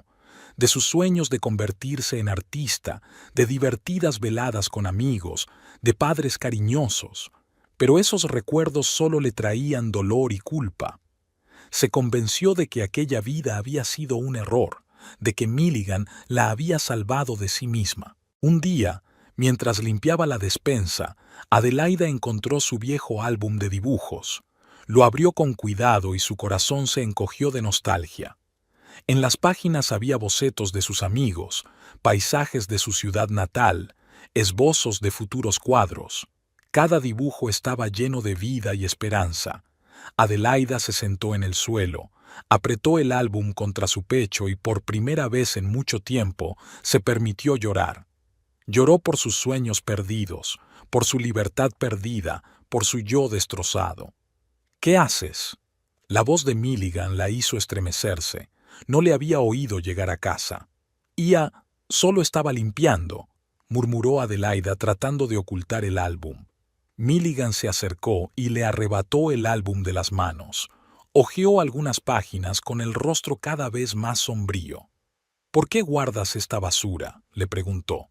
de sus sueños de convertirse en artista, de divertidas veladas con amigos, de padres cariñosos, pero esos recuerdos solo le traían dolor y culpa. Se convenció de que aquella vida había sido un error, de que Milligan la había salvado de sí misma. Un día, mientras limpiaba la despensa, Adelaida encontró su viejo álbum de dibujos. Lo abrió con cuidado y su corazón se encogió de nostalgia. En las páginas había bocetos de sus amigos, paisajes de su ciudad natal, esbozos de futuros cuadros. Cada dibujo estaba lleno de vida y esperanza. Adelaida se sentó en el suelo, apretó el álbum contra su pecho y por primera vez en mucho tiempo se permitió llorar. Lloró por sus sueños perdidos, por su libertad perdida, por su yo destrozado. «¿Qué haces?». La voz de Milligan la hizo estremecerse. No le había oído llegar a casa. «Ia solo estaba limpiando», murmuró Adelaida tratando de ocultar el álbum. Milligan se acercó y le arrebató el álbum de las manos. Hojeó algunas páginas con el rostro cada vez más sombrío. «¿Por qué guardas esta basura?», le preguntó.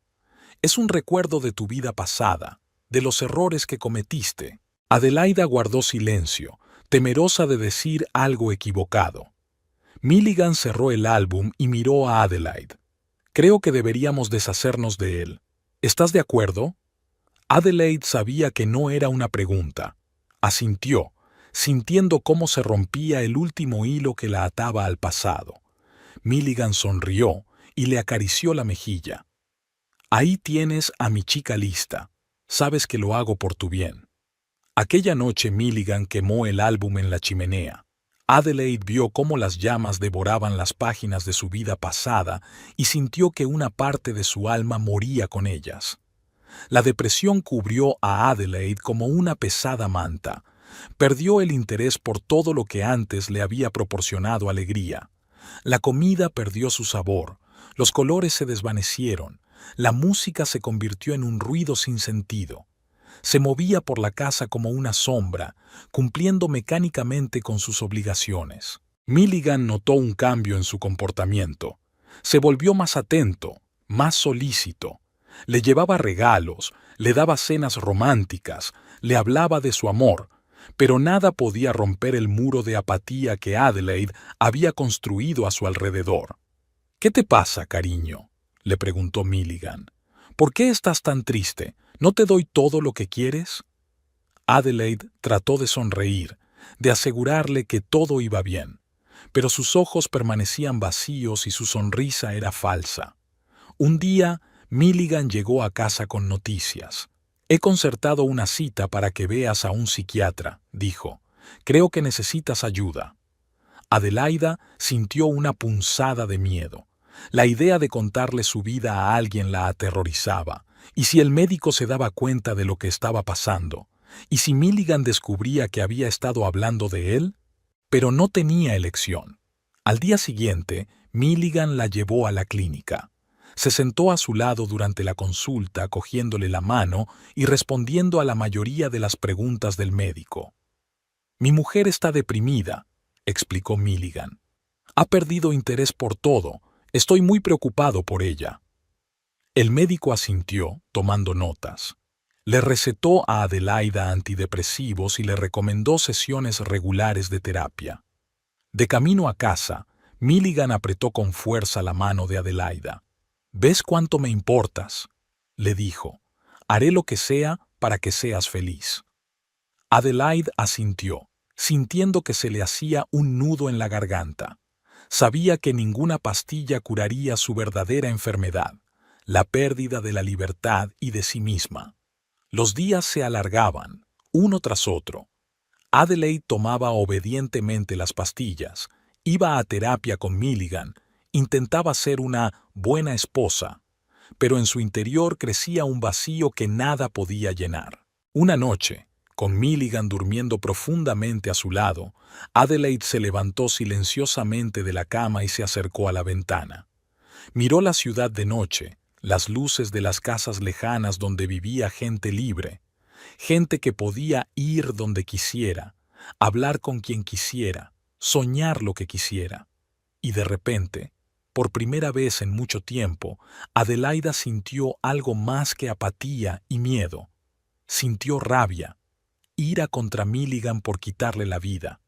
«Es un recuerdo de tu vida pasada, de los errores que cometiste». Adelaida guardó silencio, temerosa de decir algo equivocado. Milligan cerró el álbum y miró a Adelaide. «Creo que deberíamos deshacernos de él. ¿Estás de acuerdo?». Adelaide sabía que no era una pregunta. Asintió, sintiendo cómo se rompía el último hilo que la ataba al pasado. Milligan sonrió y le acarició la mejilla. «Ahí tienes a mi chica lista. Sabes que lo hago por tu bien». Aquella noche Milligan quemó el álbum en la chimenea. Adelaide vio cómo las llamas devoraban las páginas de su vida pasada y sintió que una parte de su alma moría con ellas. La depresión cubrió a Adelaide como una pesada manta. Perdió el interés por todo lo que antes le había proporcionado alegría. La comida perdió su sabor, los colores se desvanecieron, la música se convirtió en un ruido sin sentido. Se movía por la casa como una sombra, cumpliendo mecánicamente con sus obligaciones. Milligan notó un cambio en su comportamiento. Se volvió más atento, más solícito. Le llevaba regalos, le daba cenas románticas, le hablaba de su amor, pero nada podía romper el muro de apatía que Adelaide había construido a su alrededor. «¿Qué te pasa, cariño?», le preguntó Milligan. «¿Por qué estás tan triste? ¿No te doy todo lo que quieres?». Adelaide trató de sonreír, de asegurarle que todo iba bien, pero sus ojos permanecían vacíos y su sonrisa era falsa. Un día, Milligan llegó a casa con noticias. «He concertado una cita para que veas a un psiquiatra», dijo. «Creo que necesitas ayuda». Adelaida sintió una punzada de miedo. La idea de contarle su vida a alguien la aterrorizaba. ¿Y si el médico se daba cuenta de lo que estaba pasando? ¿Y si Milligan descubría que había estado hablando de él? Pero no tenía elección. Al día siguiente, Milligan la llevó a la clínica. Se sentó a su lado durante la consulta, cogiéndole la mano y respondiendo a la mayoría de las preguntas del médico. «Mi mujer está deprimida», explicó Milligan. Ha perdido interés por todo. Estoy muy preocupado por ella. El médico asintió, tomando notas. Le recetó a Adelaida antidepresivos y le recomendó sesiones regulares de terapia. De camino a casa, Milligan apretó con fuerza la mano de Adelaida. «¿Ves cuánto me importas?», le dijo. «Haré lo que sea para que seas feliz». Adelaide asintió, sintiendo que se le hacía un nudo en la garganta. Sabía que ninguna pastilla curaría su verdadera enfermedad, la pérdida de la libertad y de sí misma. Los días se alargaban, uno tras otro. Adelaide tomaba obedientemente las pastillas, iba a terapia con Milligan, intentaba ser una buena esposa, pero en su interior crecía un vacío que nada podía llenar. Una noche, con Milligan durmiendo profundamente a su lado, Adelaide se levantó silenciosamente de la cama y se acercó a la ventana. Miró la ciudad de noche, las luces de las casas lejanas donde vivía gente libre, gente que podía ir donde quisiera, hablar con quien quisiera, soñar lo que quisiera. Y de repente, por primera vez en mucho tiempo, Adelaida sintió algo más que apatía y miedo. Sintió rabia, ira contra Milligan por quitarle la vida,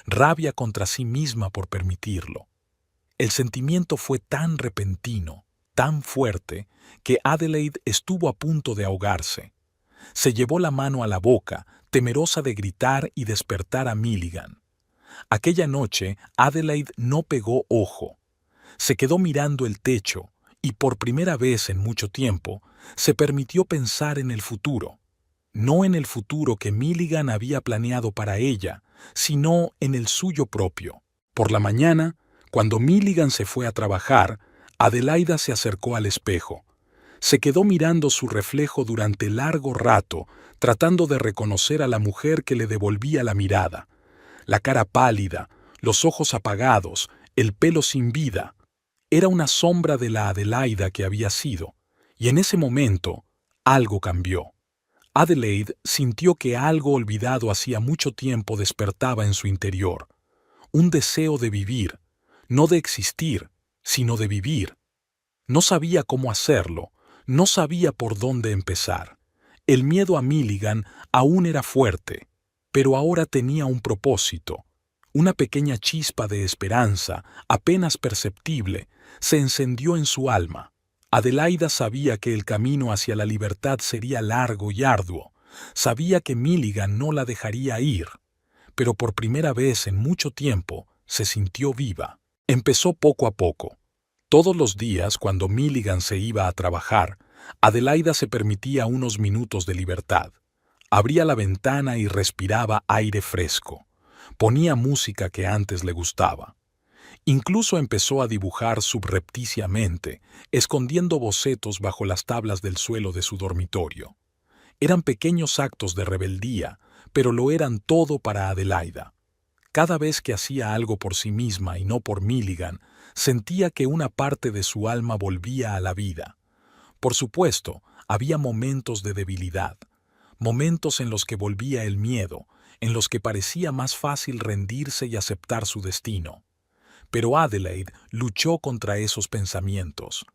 rabia contra sí misma por permitirlo. El sentimiento fue tan repentino, tan fuerte, que Adelaide estuvo a punto de ahogarse. Se llevó la mano a la boca, temerosa de gritar y despertar a Milligan. Aquella noche, Adelaide no pegó ojo. Se quedó mirando el techo y por primera vez en mucho tiempo se permitió pensar en el futuro. No en el futuro que Milligan había planeado para ella, sino en el suyo propio. Por la mañana, cuando Milligan se fue a trabajar, Adelaida se acercó al espejo. Se quedó mirando su reflejo durante largo rato, tratando de reconocer a la mujer que le devolvía la mirada. La cara pálida, los ojos apagados, el pelo sin vida. Era una sombra de la Adelaida que había sido, y en ese momento algo cambió. Adelaide sintió que algo olvidado hacía mucho tiempo despertaba en su interior. Un deseo de vivir, no de existir, sino de vivir. No sabía cómo hacerlo, no sabía por dónde empezar. El miedo a Milligan aún era fuerte, pero ahora tenía un propósito. Una pequeña chispa de esperanza, apenas perceptible, se encendió en su alma. Adelaida sabía que el camino hacia la libertad sería largo y arduo. Sabía que Milligan no la dejaría ir. Pero por primera vez en mucho tiempo se sintió viva. Empezó poco a poco. Todos los días, cuando Milligan se iba a trabajar, Adelaida se permitía unos minutos de libertad. Abría la ventana y respiraba aire fresco. Ponía música que antes le gustaba. Incluso empezó a dibujar subrepticiamente, escondiendo bocetos bajo las tablas del suelo de su dormitorio. Eran pequeños actos de rebeldía, pero lo eran todo para Adelaida. Cada vez que hacía algo por sí misma y no por Milligan, sentía que una parte de su alma volvía a la vida. Por supuesto, había momentos de debilidad, momentos en los que volvía el miedo, en los que parecía más fácil rendirse y aceptar su destino. Pero Adelaide luchó contra esos pensamientos.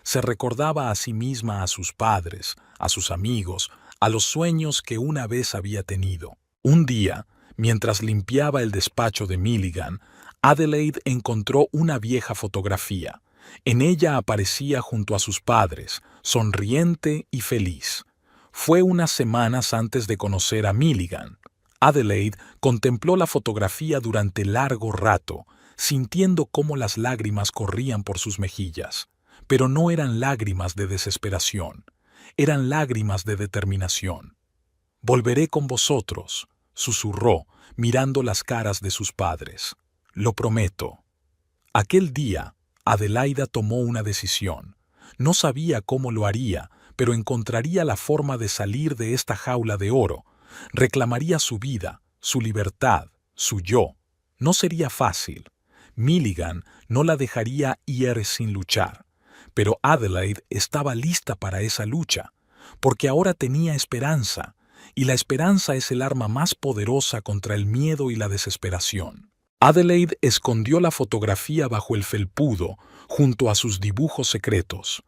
Se recordaba a sí misma a sus padres, a sus amigos, a los sueños que una vez había tenido. Un día, mientras limpiaba el despacho de Milligan, Adelaide encontró una vieja fotografía. En ella aparecía junto a sus padres, sonriente y feliz. Fue unas semanas antes de conocer a Milligan. Adelaide contempló la fotografía durante largo rato, sintiendo cómo las lágrimas corrían por sus mejillas. Pero no eran lágrimas de desesperación, eran lágrimas de determinación. «Volveré con vosotros», susurró, mirando las caras de sus padres. «Lo prometo». Aquel día, Adelaida tomó una decisión. No sabía cómo lo haría, pero encontraría la forma de salir de esta jaula de oro. Reclamaría su vida, su libertad, su yo. No sería fácil. Milligan no la dejaría ir sin luchar. Pero Adelaide estaba lista para esa lucha, porque ahora tenía esperanza, y la esperanza es el arma más poderosa contra el miedo y la desesperación. Adelaide escondió la fotografía bajo el felpudo, junto a sus dibujos secretos.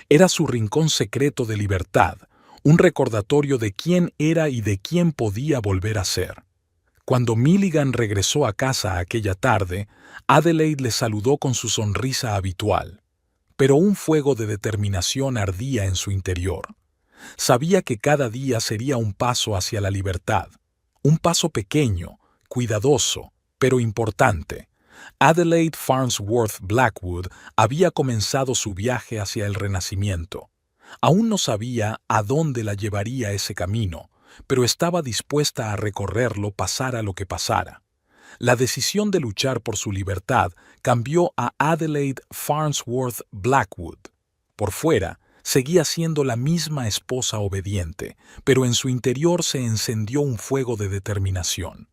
Era su rincón secreto de libertad, un recordatorio de quién era y de quién podía volver a ser. Cuando Milligan regresó a casa aquella tarde, Adelaide le saludó con su sonrisa habitual. Pero un fuego de determinación ardía en su interior. Sabía que cada día sería un paso hacia la libertad. Un paso pequeño, cuidadoso, pero importante. Adelaide Farnsworth Blackwood había comenzado su viaje hacia el renacimiento. Aún no sabía a dónde la llevaría ese camino, pero estaba dispuesta a recorrerlo pasara lo que pasara. La decisión de luchar por su libertad cambió a Adelaide Farnsworth Blackwood. Por fuera, seguía siendo la misma esposa obediente, pero en su interior se encendió un fuego de determinación.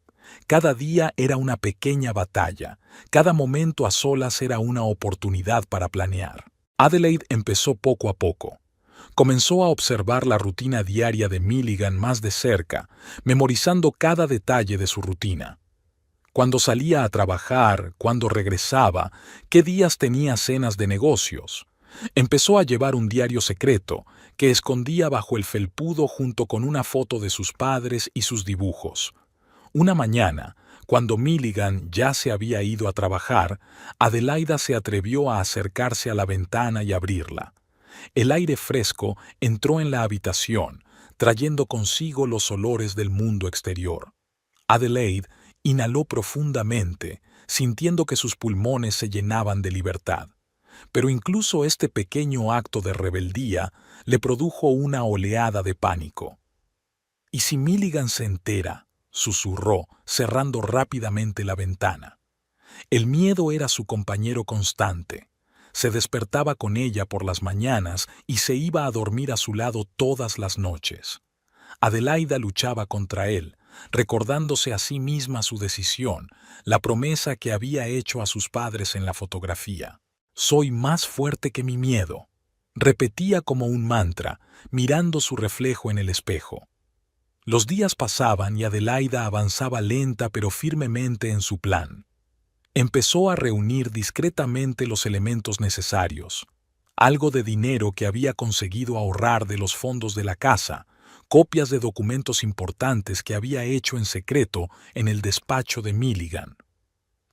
Cada día era una pequeña batalla, cada momento a solas era una oportunidad para planear. Adelaide empezó poco a poco. Comenzó a observar la rutina diaria de Milligan más de cerca, memorizando cada detalle de su rutina. Cuando salía a trabajar, cuando regresaba, qué días tenía cenas de negocios. Empezó a llevar un diario secreto que escondía bajo el felpudo junto con una foto de sus padres y sus dibujos. Una mañana, cuando Milligan ya se había ido a trabajar, Adelaida se atrevió a acercarse a la ventana y abrirla. El aire fresco entró en la habitación, trayendo consigo los olores del mundo exterior. Adelaide inhaló profundamente, sintiendo que sus pulmones se llenaban de libertad. Pero incluso este pequeño acto de rebeldía le produjo una oleada de pánico. «¿Y si Milligan se entera?», susurró, cerrando rápidamente la ventana. El miedo era su compañero constante. Se despertaba con ella por las mañanas y se iba a dormir a su lado todas las noches. Adelaida luchaba contra él, recordándose a sí misma su decisión, la promesa que había hecho a sus padres en la fotografía. «Soy más fuerte que mi miedo», repetía como un mantra, mirando su reflejo en el espejo. Los días pasaban y Adelaida avanzaba lenta pero firmemente en su plan. Empezó a reunir discretamente los elementos necesarios, algo de dinero que había conseguido ahorrar de los fondos de la casa, copias de documentos importantes que había hecho en secreto en el despacho de Milligan.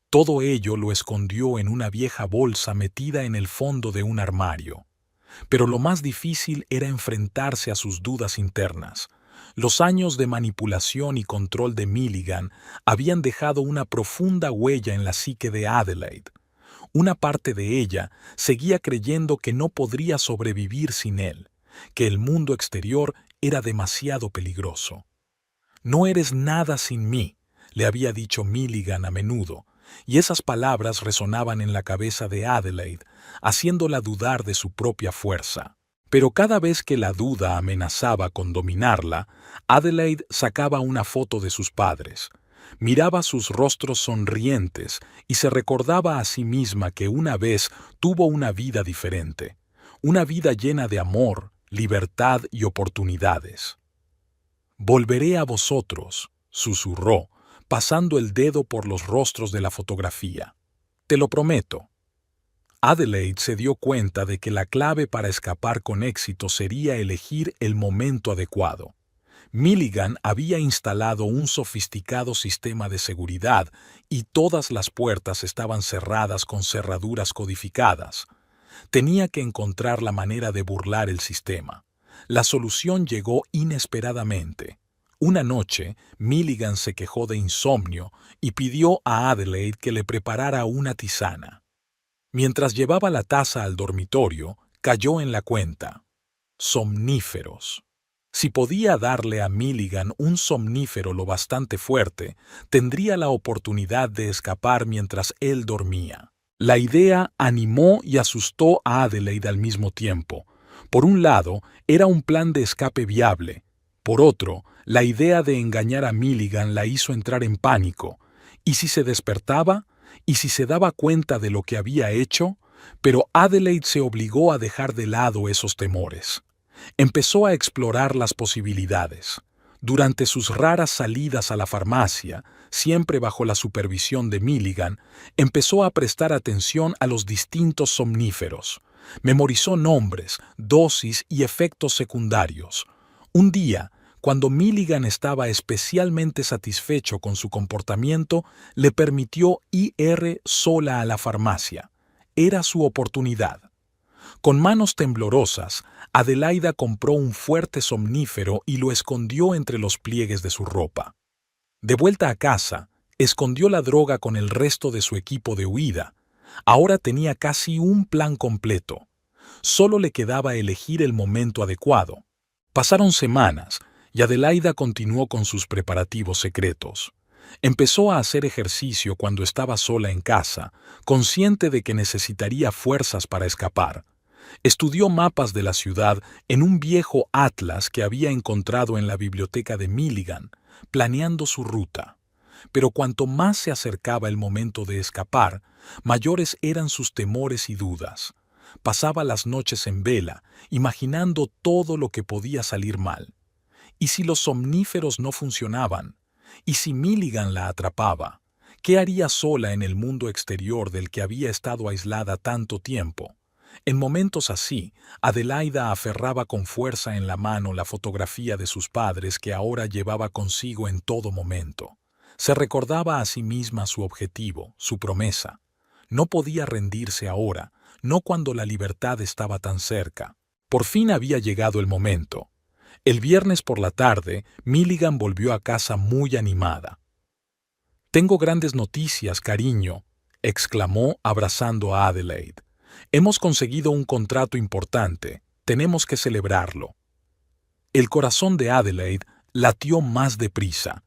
Todo ello lo escondió en una vieja bolsa metida en el fondo de un armario. Pero lo más difícil era enfrentarse a sus dudas internas. Los años de manipulación y control de Milligan habían dejado una profunda huella en la psique de Adelaide. Una parte de ella seguía creyendo que no podría sobrevivir sin él, que el mundo exterior era demasiado peligroso. «No eres nada sin mí», le había dicho Milligan a menudo, y esas palabras resonaban en la cabeza de Adelaide, haciéndola dudar de su propia fuerza. Pero cada vez que la duda amenazaba con dominarla, Adelaide sacaba una foto de sus padres. Miraba sus rostros sonrientes y se recordaba a sí misma que una vez tuvo una vida diferente, una vida llena de amor, libertad y oportunidades. «Volveré a vosotros», susurró, pasando el dedo por los rostros de la fotografía. «Te lo prometo». Adelaide se dio cuenta de que la clave para escapar con éxito sería elegir el momento adecuado. Milligan había instalado un sofisticado sistema de seguridad y todas las puertas estaban cerradas con cerraduras codificadas. Tenía que encontrar la manera de burlar el sistema. La solución llegó inesperadamente. Una noche, Milligan se quejó de insomnio y pidió a Adelaide que le preparara una tisana. Mientras llevaba la taza al dormitorio, cayó en la cuenta. Somníferos. Si podía darle a Milligan un somnífero lo bastante fuerte, tendría la oportunidad de escapar mientras él dormía. La idea animó y asustó a Adelaide al mismo tiempo. Por un lado, era un plan de escape viable. Por otro, la idea de engañar a Milligan la hizo entrar en pánico. ¿Y si se despertaba? ¿Y si se daba cuenta de lo que había hecho? Pero Adelaide se obligó a dejar de lado esos temores. Empezó a explorar las posibilidades. Durante sus raras salidas a la farmacia, siempre bajo la supervisión de Milligan, empezó a prestar atención a los distintos somníferos. Memorizó nombres, dosis y efectos secundarios. Un día, cuando Milligan estaba especialmente satisfecho con su comportamiento, le permitió ir sola a la farmacia. Era su oportunidad. Con manos temblorosas, Adelaida compró un fuerte somnífero y lo escondió entre los pliegues de su ropa. De vuelta a casa, escondió la droga con el resto de su equipo de huida. Ahora tenía casi un plan completo. Solo le quedaba elegir el momento adecuado. Pasaron semanas y Adelaida continuó con sus preparativos secretos. Empezó a hacer ejercicio cuando estaba sola en casa, consciente de que necesitaría fuerzas para escapar. Estudió mapas de la ciudad en un viejo atlas que había encontrado en la biblioteca de Milligan, planeando su ruta. Pero cuanto más se acercaba el momento de escapar, mayores eran sus temores y dudas. Pasaba las noches en vela, imaginando todo lo que podía salir mal. ¿Y si los somníferos no funcionaban? ¿Y si Milligan la atrapaba? ¿Qué haría sola en el mundo exterior del que había estado aislada tanto tiempo? En momentos así, Adelaida aferraba con fuerza en la mano la fotografía de sus padres que ahora llevaba consigo en todo momento. Se recordaba a sí misma su objetivo, su promesa. No podía rendirse ahora, no cuando la libertad estaba tan cerca. Por fin había llegado el momento. El viernes por la tarde, Milligan volvió a casa muy animada. «Tengo grandes noticias, cariño», exclamó abrazando a Adelaide. «Hemos conseguido un contrato importante. Tenemos que celebrarlo». El corazón de Adelaide latió más deprisa.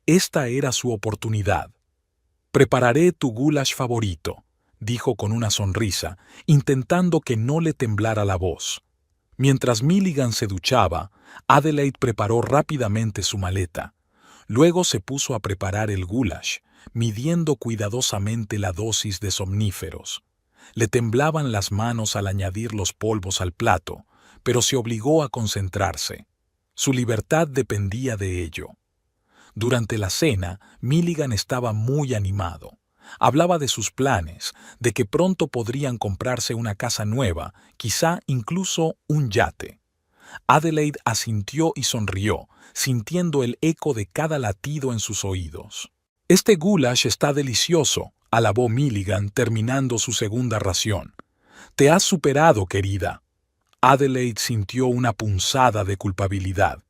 Esta era su oportunidad. «Prepararé tu goulash favorito», dijo con una sonrisa, intentando que no le temblara la voz. Mientras Milligan se duchaba, Adelaide preparó rápidamente su maleta. Luego se puso a preparar el goulash, midiendo cuidadosamente la dosis de somníferos. Le temblaban las manos al añadir los polvos al plato, pero se obligó a concentrarse. Su libertad dependía de ello. Durante la cena, Milligan estaba muy animado. Hablaba de sus planes, de que pronto podrían comprarse una casa nueva, quizá incluso un yate. Adelaide asintió y sonrió, sintiendo el eco de cada latido en sus oídos. «Este goulash está delicioso», alabó Milligan terminando su segunda ración. «Te has superado, querida». Adelaide sintió una punzada de culpabilidad.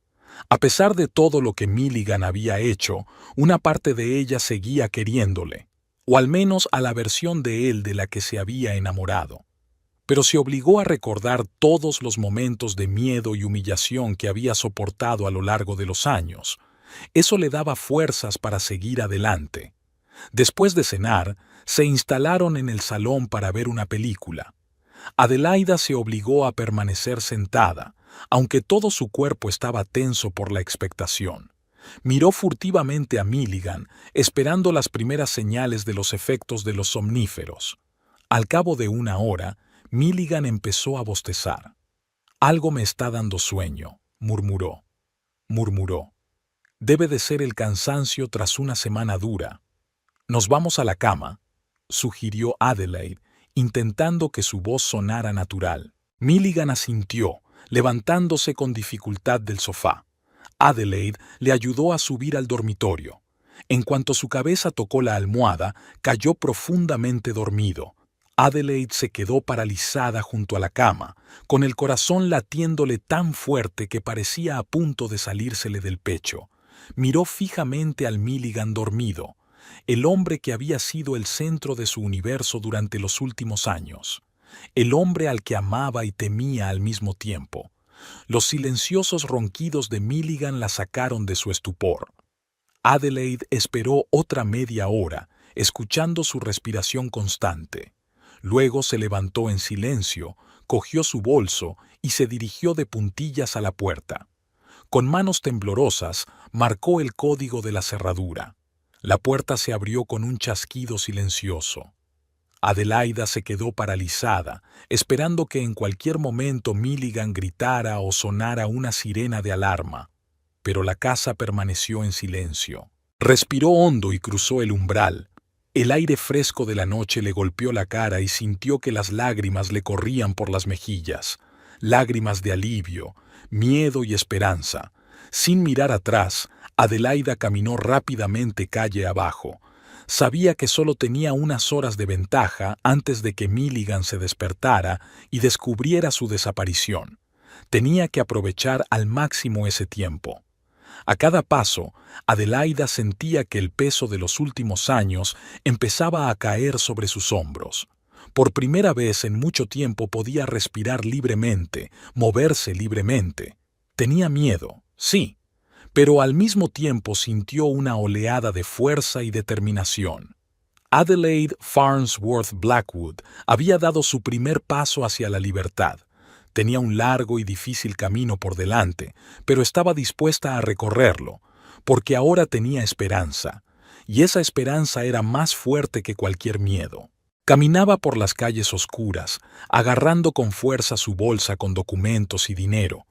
A pesar de todo lo que Milligan había hecho, una parte de ella seguía queriéndole, o al menos a la versión de él de la que se había enamorado. Pero se obligó a recordar todos los momentos de miedo y humillación que había soportado a lo largo de los años. Eso le daba fuerzas para seguir adelante. Después de cenar, se instalaron en el salón para ver una película. Adelaida se obligó a permanecer sentada, aunque todo su cuerpo estaba tenso por la expectación. Miró furtivamente a Milligan, esperando las primeras señales de los efectos de los somníferos. Al cabo de una hora, Milligan empezó a bostezar. «Algo me está dando sueño», murmuró. «Debe de ser el cansancio tras una semana dura». «Nos vamos a la cama», sugirió Adelaide, intentando que su voz sonara natural. Milligan asintió, levantándose con dificultad del sofá. Adelaide le ayudó a subir al dormitorio. En cuanto su cabeza tocó la almohada, cayó profundamente dormido. Adelaide se quedó paralizada junto a la cama, con el corazón latiéndole tan fuerte que parecía a punto de salírsele del pecho. Miró fijamente al Milligan dormido, el hombre que había sido el centro de su universo durante los últimos años, el hombre al que amaba y temía al mismo tiempo. Los silenciosos ronquidos de Milligan la sacaron de su estupor. Adelaide esperó otra media hora, escuchando su respiración constante. Luego se levantó en silencio, cogió su bolso y se dirigió de puntillas a la puerta. Con manos temblorosas, marcó el código de la cerradura. La puerta se abrió con un chasquido silencioso. Adelaida se quedó paralizada, esperando que en cualquier momento Milligan gritara o sonara una sirena de alarma. Pero la casa permaneció en silencio. Respiró hondo y cruzó el umbral. El aire fresco de la noche le golpeó la cara y sintió que las lágrimas le corrían por las mejillas, lágrimas de alivio, miedo y esperanza. Sin mirar atrás, Adelaida caminó rápidamente calle abajo. Sabía que solo tenía unas horas de ventaja antes de que Milligan se despertara y descubriera su desaparición. Tenía que aprovechar al máximo ese tiempo. A cada paso, Adelaida sentía que el peso de los últimos años empezaba a caer sobre sus hombros. Por primera vez en mucho tiempo podía respirar libremente, moverse libremente. Tenía miedo, sí, pero al mismo tiempo sintió una oleada de fuerza y determinación. Adelaide Farnsworth Blackwood había dado su primer paso hacia la libertad. Tenía un largo y difícil camino por delante, pero estaba dispuesta a recorrerlo, porque ahora tenía esperanza, y esa esperanza era más fuerte que cualquier miedo. Caminaba por las calles oscuras, agarrando con fuerza su bolsa con documentos y dinero.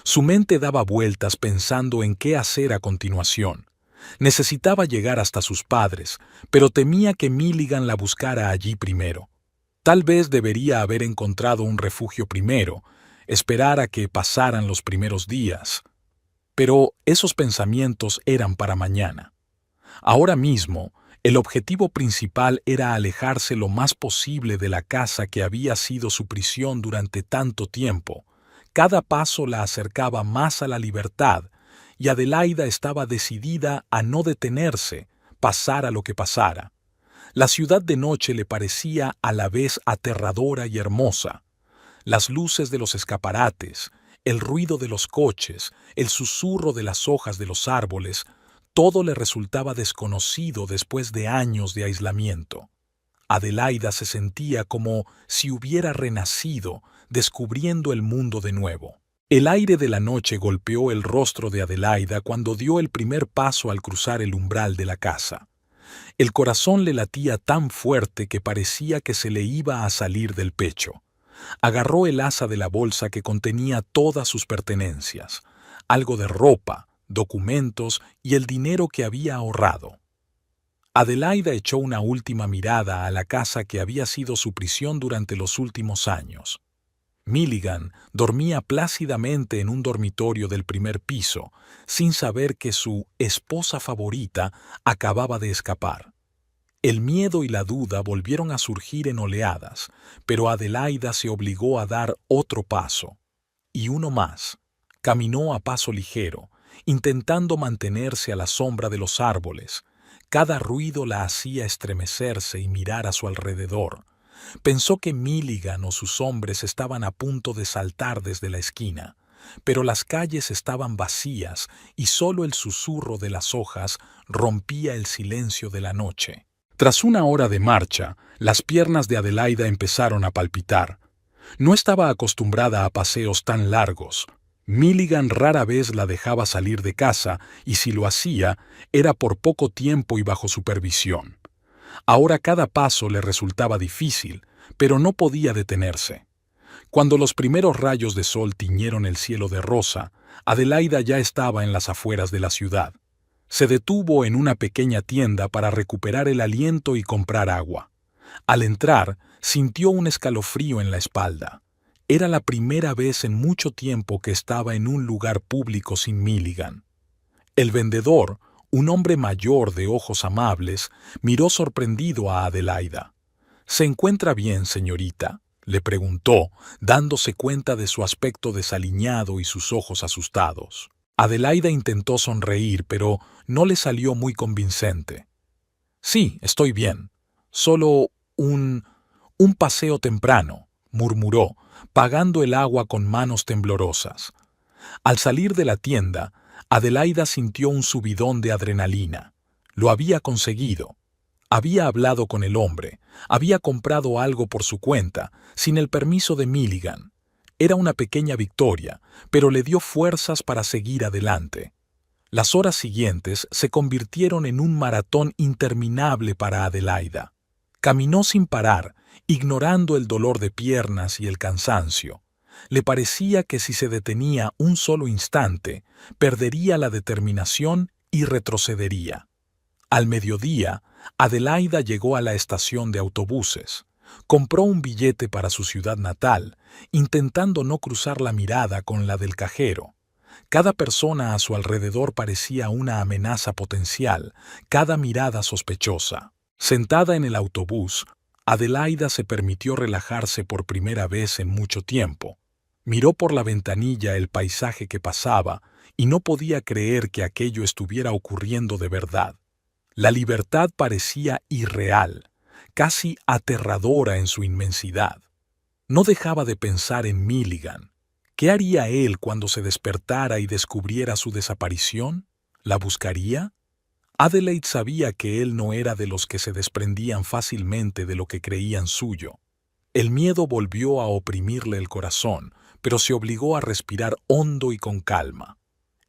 Su mente daba vueltas pensando en qué hacer a continuación. Necesitaba llegar hasta sus padres, pero temía que Milligan la buscara allí primero. Tal vez debería haber encontrado un refugio primero, esperar a que pasaran los primeros días. Pero esos pensamientos eran para mañana. Ahora mismo, el objetivo principal era alejarse lo más posible de la casa que había sido su prisión durante tanto tiempo. Cada paso la acercaba más a la libertad, y Adelaida estaba decidida a no detenerse, pasara lo que pasara. La ciudad de noche le parecía a la vez aterradora y hermosa. Las luces de los escaparates, el ruido de los coches, el susurro de las hojas de los árboles, todo le resultaba desconocido después de años de aislamiento. Adelaida se sentía como si hubiera renacido, descubriendo el mundo de nuevo. El aire de la noche golpeó el rostro de Adelaida cuando dio el primer paso al cruzar el umbral de la casa. El corazón le latía tan fuerte que parecía que se le iba a salir del pecho. Agarró el asa de la bolsa que contenía todas sus pertenencias, algo de ropa, documentos y el dinero que había ahorrado. Adelaida echó una última mirada a la casa que había sido su prisión durante los últimos años. Milligan dormía plácidamente en un dormitorio del primer piso, sin saber que su esposa favorita acababa de escapar. El miedo y la duda volvieron a surgir en oleadas, pero Adelaida se obligó a dar otro paso. Y uno más. Caminó a paso ligero, intentando mantenerse a la sombra de los árboles. Cada ruido la hacía estremecerse y mirar a su alrededor. Pensó que Milligan o sus hombres estaban a punto de saltar desde la esquina, pero las calles estaban vacías y solo el susurro de las hojas rompía el silencio de la noche. Tras una hora de marcha, las piernas de Adelaida empezaron a palpitar. No estaba acostumbrada a paseos tan largos. Milligan rara vez la dejaba salir de casa y si lo hacía, era por poco tiempo y bajo supervisión. Ahora cada paso le resultaba difícil, pero no podía detenerse. Cuando los primeros rayos de sol tiñeron el cielo de rosa, Adelaida ya estaba en las afueras de la ciudad. Se detuvo en una pequeña tienda para recuperar el aliento y comprar agua. Al entrar, sintió un escalofrío en la espalda. Era la primera vez en mucho tiempo que estaba en un lugar público sin Milligan. El vendedor, un hombre mayor de ojos amables, miró sorprendido a Adelaida. «¿Se encuentra bien, señorita?», le preguntó, dándose cuenta de su aspecto desaliñado y sus ojos asustados. Adelaida intentó sonreír, pero no le salió muy convincente. «Sí, estoy bien. Solo un paseo temprano», murmuró, pagando el agua con manos temblorosas. Al salir de la tienda, Adelaida sintió un subidón de adrenalina. Lo había conseguido. Había hablado con el hombre, había comprado algo por su cuenta, sin el permiso de Milligan. Era una pequeña victoria, pero le dio fuerzas para seguir adelante. Las horas siguientes se convirtieron en un maratón interminable para Adelaida. Caminó sin parar, ignorando el dolor de piernas y el cansancio. Le parecía que si se detenía un solo instante, perdería la determinación y retrocedería. Al mediodía, Adelaida llegó a la estación de autobuses. Compró un billete para su ciudad natal, intentando no cruzar la mirada con la del cajero. Cada persona a su alrededor parecía una amenaza potencial, cada mirada sospechosa. Sentada en el autobús, Adelaida se permitió relajarse por primera vez en mucho tiempo. Miró por la ventanilla el paisaje que pasaba y no podía creer que aquello estuviera ocurriendo de verdad. La libertad parecía irreal, casi aterradora en su inmensidad. No dejaba de pensar en Milligan. ¿Qué haría él cuando se despertara y descubriera su desaparición? ¿La buscaría? Adelaide sabía que él no era de los que se desprendían fácilmente de lo que creían suyo. El miedo volvió a oprimirle el corazón, pero se obligó a respirar hondo y con calma.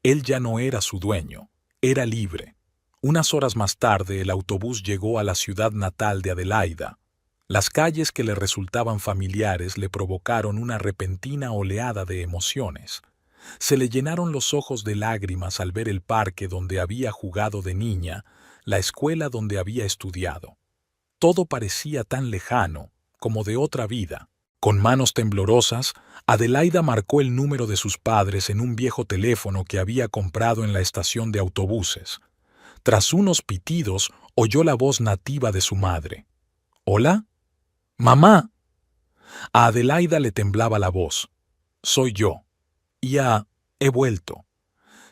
Él ya no era su dueño, era libre. Unas horas más tarde el autobús llegó a la ciudad natal de Adelaida. Las calles que le resultaban familiares le provocaron una repentina oleada de emociones. Se le llenaron los ojos de lágrimas al ver el parque donde había jugado de niña, la escuela donde había estudiado. Todo parecía tan lejano, como de otra vida. Con manos temblorosas, Adelaida marcó el número de sus padres en un viejo teléfono que había comprado en la estación de autobuses. Tras unos pitidos, oyó la voz nativa de su madre. «¿Hola? ¡Mamá!». A Adelaida le temblaba la voz. «Soy yo. Ya he vuelto».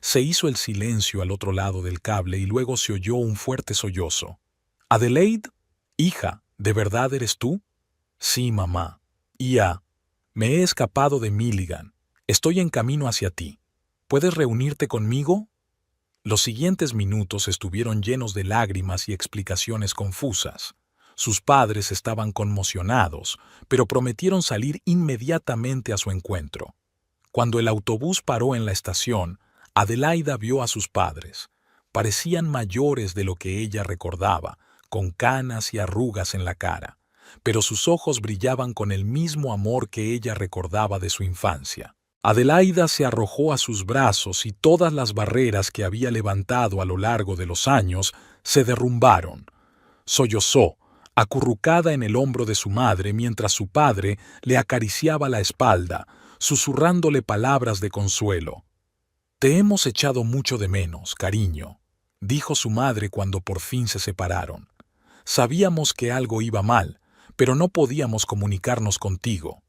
Se hizo el silencio al otro lado del cable y luego se oyó un fuerte sollozo. «Adelaide, hija, ¿de verdad eres tú?». «Sí, mamá. Ya. Me he escapado de Milligan. Estoy en camino hacia ti. ¿Puedes reunirte conmigo?». Los siguientes minutos estuvieron llenos de lágrimas y explicaciones confusas. Sus padres estaban conmocionados, pero prometieron salir inmediatamente a su encuentro. Cuando el autobús paró en la estación, Adelaida vio a sus padres. Parecían mayores de lo que ella recordaba, con canas y arrugas en la cara, pero sus ojos brillaban con el mismo amor que ella recordaba de su infancia. Adelaida se arrojó a sus brazos y todas las barreras que había levantado a lo largo de los años se derrumbaron. Sollozó, acurrucada en el hombro de su madre mientras su padre le acariciaba la espalda, susurrándole palabras de consuelo. «Te hemos echado mucho de menos, cariño», dijo su madre cuando por fin se separaron. «Sabíamos que algo iba mal, pero no podíamos comunicarnos contigo».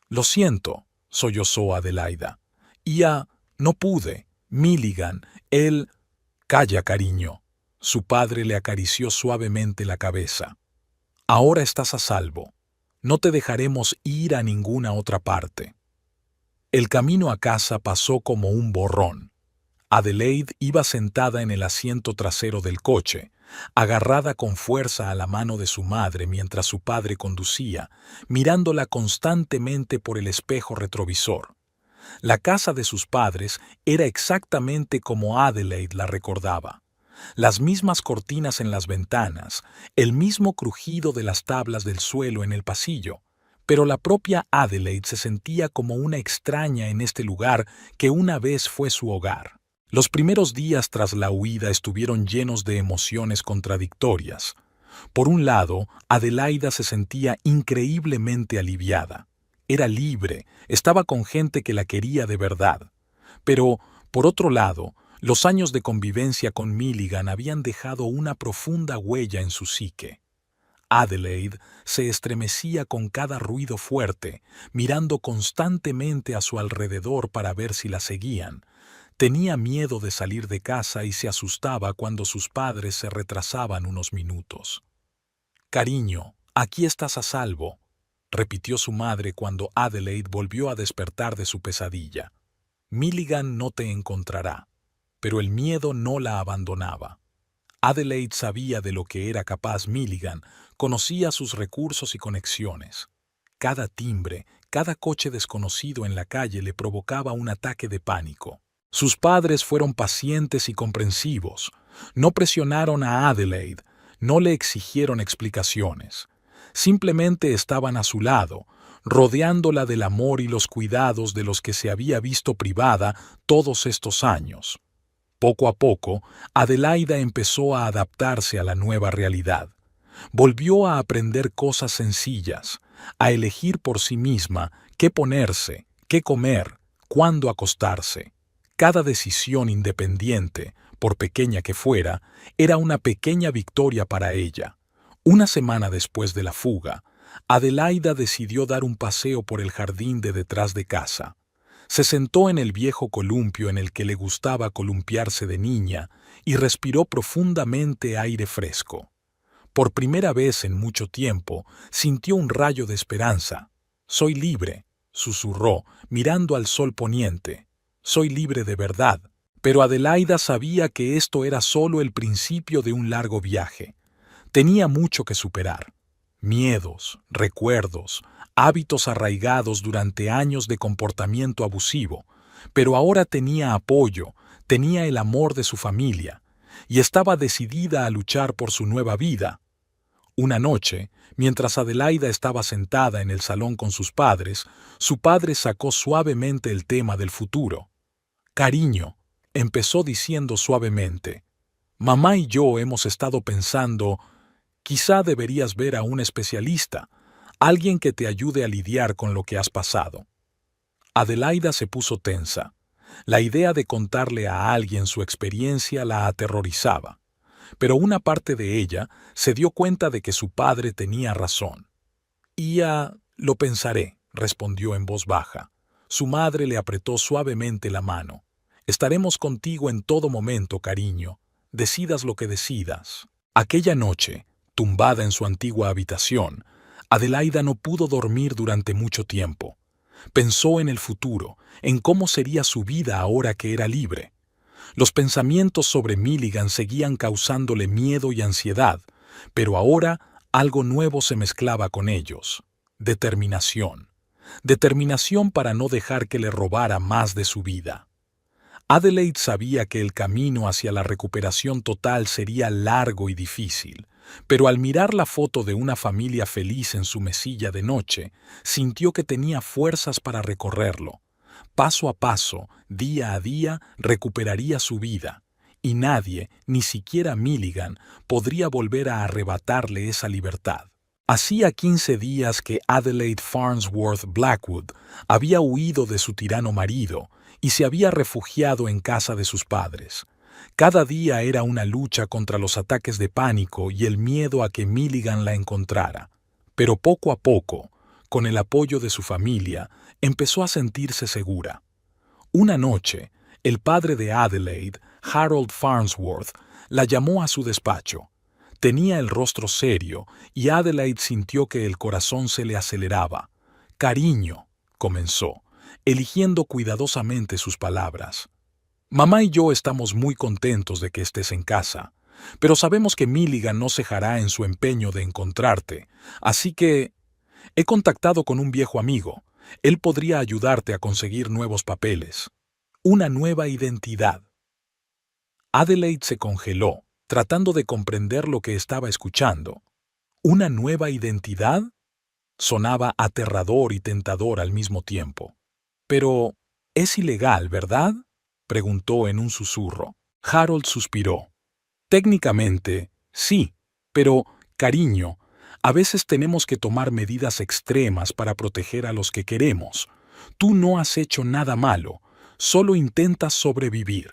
«Lo siento», sollozó Adelaida. «Ya no pude. Milligan, él...». «Calla, cariño». Su padre le acarició suavemente la cabeza. «Ahora estás a salvo. No te dejaremos ir a ninguna otra parte». El camino a casa pasó como un borrón. Adelaide iba sentada en el asiento trasero del coche, agarrada con fuerza a la mano de su madre mientras su padre conducía, mirándola constantemente por el espejo retrovisor. La casa de sus padres era exactamente como Adelaide la recordaba. Las mismas cortinas en las ventanas, el mismo crujido de las tablas del suelo en el pasillo, pero la propia Adelaide se sentía como una extraña en este lugar que una vez fue su hogar. Los primeros días tras la huida estuvieron llenos de emociones contradictorias. Por un lado, Adelaida se sentía increíblemente aliviada. Era libre, estaba con gente que la quería de verdad. Pero, por otro lado, los años de convivencia con Milligan habían dejado una profunda huella en su psique. Adelaide se estremecía con cada ruido fuerte, mirando constantemente a su alrededor para ver si la seguían. Tenía miedo de salir de casa y se asustaba cuando sus padres se retrasaban unos minutos. «Cariño, aquí estás a salvo», repitió su madre cuando Adelaide volvió a despertar de su pesadilla. «Milligan no te encontrará». Pero el miedo no la abandonaba. Adelaide sabía de lo que era capaz Milligan, conocía sus recursos y conexiones. Cada timbre, cada coche desconocido en la calle le provocaba un ataque de pánico. Sus padres fueron pacientes y comprensivos. No presionaron a Adelaide, no le exigieron explicaciones. Simplemente estaban a su lado, rodeándola del amor y los cuidados de los que se había visto privada todos estos años. Poco a poco, Adelaida empezó a adaptarse a la nueva realidad. Volvió a aprender cosas sencillas, a elegir por sí misma qué ponerse, qué comer, cuándo acostarse. Cada decisión independiente, por pequeña que fuera, era una pequeña victoria para ella. Una semana después de la fuga, Adelaida decidió dar un paseo por el jardín de detrás de casa. Se sentó en el viejo columpio en el que le gustaba columpiarse de niña y respiró profundamente aire fresco. Por primera vez en mucho tiempo, sintió un rayo de esperanza. «Soy libre», susurró, mirando al sol poniente. «Soy libre de verdad». Pero Adelaida sabía que esto era solo el principio de un largo viaje. Tenía mucho que superar. Miedos, recuerdos, hábitos arraigados durante años de comportamiento abusivo, pero ahora tenía apoyo, tenía el amor de su familia, y estaba decidida a luchar por su nueva vida. Una noche, mientras Adelaida estaba sentada en el salón con sus padres, su padre sacó suavemente el tema del futuro. «Cariño», empezó diciendo suavemente, «mamá y yo hemos estado pensando, quizá deberías ver a un especialista, alguien que te ayude a lidiar con lo que has pasado». Adelaida se puso tensa. La idea de contarle a alguien su experiencia la aterrorizaba. Pero una parte de ella se dio cuenta de que su padre tenía razón. «Lo pensaré», respondió en voz baja. Su madre le apretó suavemente la mano. «Estaremos contigo en todo momento, cariño. Decidas lo que decidas». Aquella noche, tumbada en su antigua habitación, Adelaida no pudo dormir durante mucho tiempo. Pensó en el futuro, en cómo sería su vida ahora que era libre. Los pensamientos sobre Milligan seguían causándole miedo y ansiedad, pero ahora algo nuevo se mezclaba con ellos. Determinación. Determinación para no dejar que le robara más de su vida. Adelaide sabía que el camino hacia la recuperación total sería largo y difícil, pero al mirar la foto de una familia feliz en su mesilla de noche, sintió que tenía fuerzas para recorrerlo. Paso a paso, día a día, recuperaría su vida, y nadie, ni siquiera Milligan, podría volver a arrebatarle esa libertad. Hacía 15 días que Adelaide Farnsworth Blackwood había huido de su tirano marido y se había refugiado en casa de sus padres. Cada día era una lucha contra los ataques de pánico y el miedo a que Milligan la encontrara. Pero poco a poco, con el apoyo de su familia, empezó a sentirse segura. Una noche, el padre de Adelaide, Harold Farnsworth, la llamó a su despacho. Tenía el rostro serio y Adelaide sintió que el corazón se le aceleraba. «Cariño», comenzó, eligiendo cuidadosamente sus palabras. «Mamá y yo estamos muy contentos de que estés en casa, pero sabemos que Milligan no cejará en su empeño de encontrarte, así que he contactado con un viejo amigo. Él podría ayudarte a conseguir nuevos papeles. Una nueva identidad». Adelaide se congeló, tratando de comprender lo que estaba escuchando. ¿Una nueva identidad? Sonaba aterrador y tentador al mismo tiempo. «Pero es ilegal, ¿verdad?», preguntó en un susurro. Harold suspiró. «Técnicamente, sí, pero, cariño, a veces tenemos que tomar medidas extremas para proteger a los que queremos. Tú no has hecho nada malo, solo intentas sobrevivir».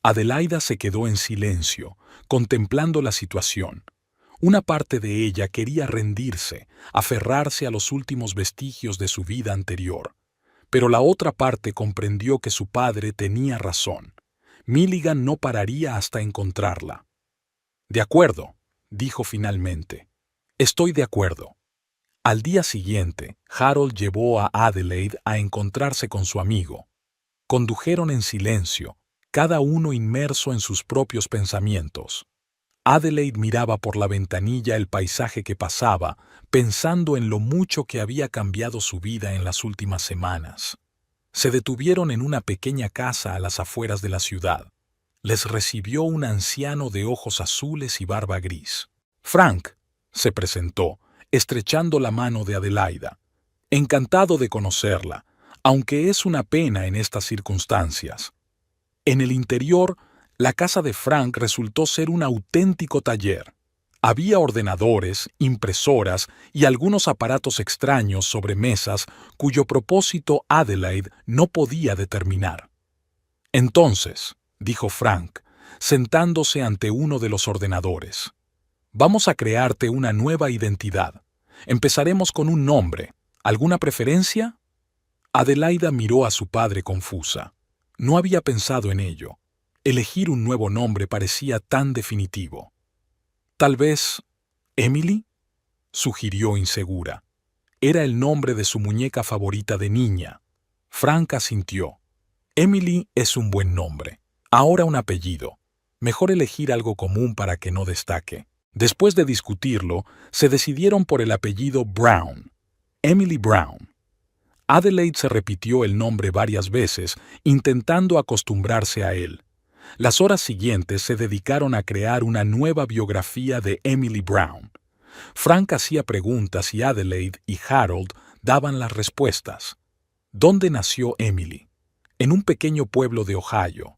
Adelaida se quedó en silencio, contemplando la situación. Una parte de ella quería rendirse, aferrarse a los últimos vestigios de su vida anterior. Pero la otra parte comprendió que su padre tenía razón. Milligan no pararía hasta encontrarla. «De acuerdo», dijo finalmente. «Estoy de acuerdo». Al día siguiente, Harold llevó a Adelaide a encontrarse con su amigo. Condujeron en silencio, cada uno inmerso en sus propios pensamientos. Adelaide miraba por la ventanilla el paisaje que pasaba, pensando en lo mucho que había cambiado su vida en las últimas semanas. Se detuvieron en una pequeña casa a las afueras de la ciudad. Les recibió un anciano de ojos azules y barba gris. «Frank», se presentó, estrechando la mano de Adelaida. «Encantado de conocerla, aunque es una pena en estas circunstancias». En el interior La casa de Frank resultó ser un auténtico taller. Había ordenadores, impresoras y algunos aparatos extraños sobre mesas cuyo propósito Adelaide no podía determinar. Entonces, dijo Frank, sentándose ante uno de los ordenadores, vamos a crearte una nueva identidad. Empezaremos con un nombre. ¿Alguna preferencia? Adelaida miró a su padre confusa. No había pensado en ello. Elegir un nuevo nombre parecía tan definitivo. Tal vez Emily, sugirió insegura. Era el nombre de su muñeca favorita de niña. Frank asintió. Emily es un buen nombre. Ahora un apellido. Mejor elegir algo común para que no destaque. Después de discutirlo, se decidieron por el apellido Brown. Emily Brown. Adelaide se repitió el nombre varias veces, intentando acostumbrarse a él. Las horas siguientes se dedicaron a crear una nueva biografía de Emily Brown. Frank hacía preguntas y Adelaide y Harold daban las respuestas. ¿Dónde nació Emily? En un pequeño pueblo de Ohio.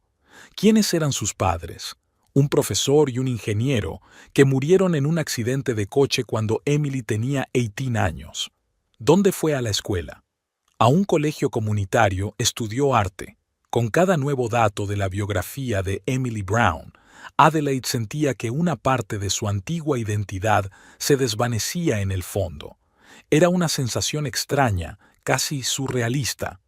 ¿Quiénes eran sus padres? Un profesor y un ingeniero que murieron en un accidente de coche cuando Emily tenía 18 años. ¿Dónde fue a la escuela? A un colegio comunitario estudió arte. Con cada nuevo dato de la biografía de Emily Brown, Adelaide sentía que una parte de su antigua identidad se desvanecía en el fondo. Era una sensación extraña, casi surrealista,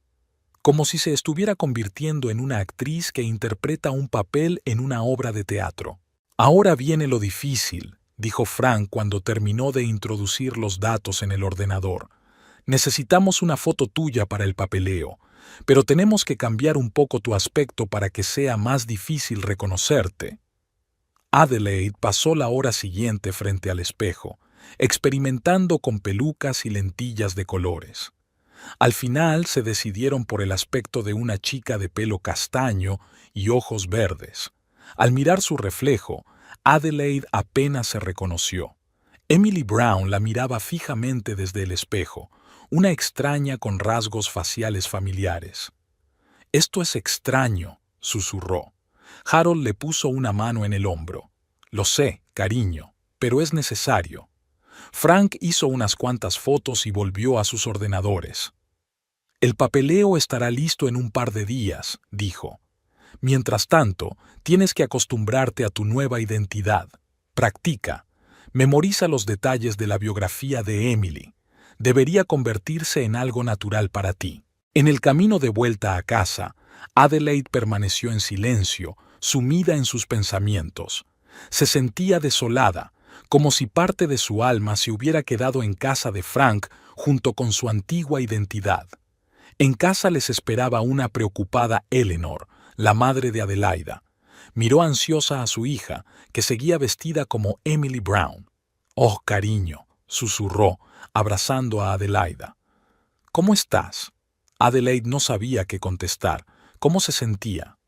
como si se estuviera convirtiendo en una actriz que interpreta un papel en una obra de teatro. Ahora viene lo difícil, dijo Frank cuando terminó de introducir los datos en el ordenador. Necesitamos una foto tuya para el papeleo, pero tenemos que cambiar un poco tu aspecto para que sea más difícil reconocerte. Adelaide pasó la hora siguiente frente al espejo, experimentando con pelucas y lentillas de colores. Al final se decidieron por el aspecto de una chica de pelo castaño y ojos verdes. Al mirar su reflejo, Adelaide apenas se reconoció. Emily Brown la miraba fijamente desde el espejo, una extraña con rasgos faciales familiares. «Esto es extraño», susurró. Harold le puso una mano en el hombro. «Lo sé, cariño, pero es necesario». Frank hizo unas cuantas fotos y volvió a sus ordenadores. «El papeleo estará listo en un par de días», dijo. «Mientras tanto, tienes que acostumbrarte a tu nueva identidad. Practica. Memoriza los detalles de la biografía de Emily. Debería convertirse en algo natural para ti». En el camino de vuelta a casa, Adelaide permaneció en silencio, sumida en sus pensamientos. Se sentía desolada, como si parte de su alma se hubiera quedado en casa de Frank junto con su antigua identidad. En casa les esperaba una preocupada Eleanor, la madre de Adelaida. Miró ansiosa a su hija, que seguía vestida como Emily Brown. «Oh, cariño», susurró, abrazando a Adelaida. «¿Cómo estás?» Adelaide no sabía qué contestar. ¿Cómo se sentía?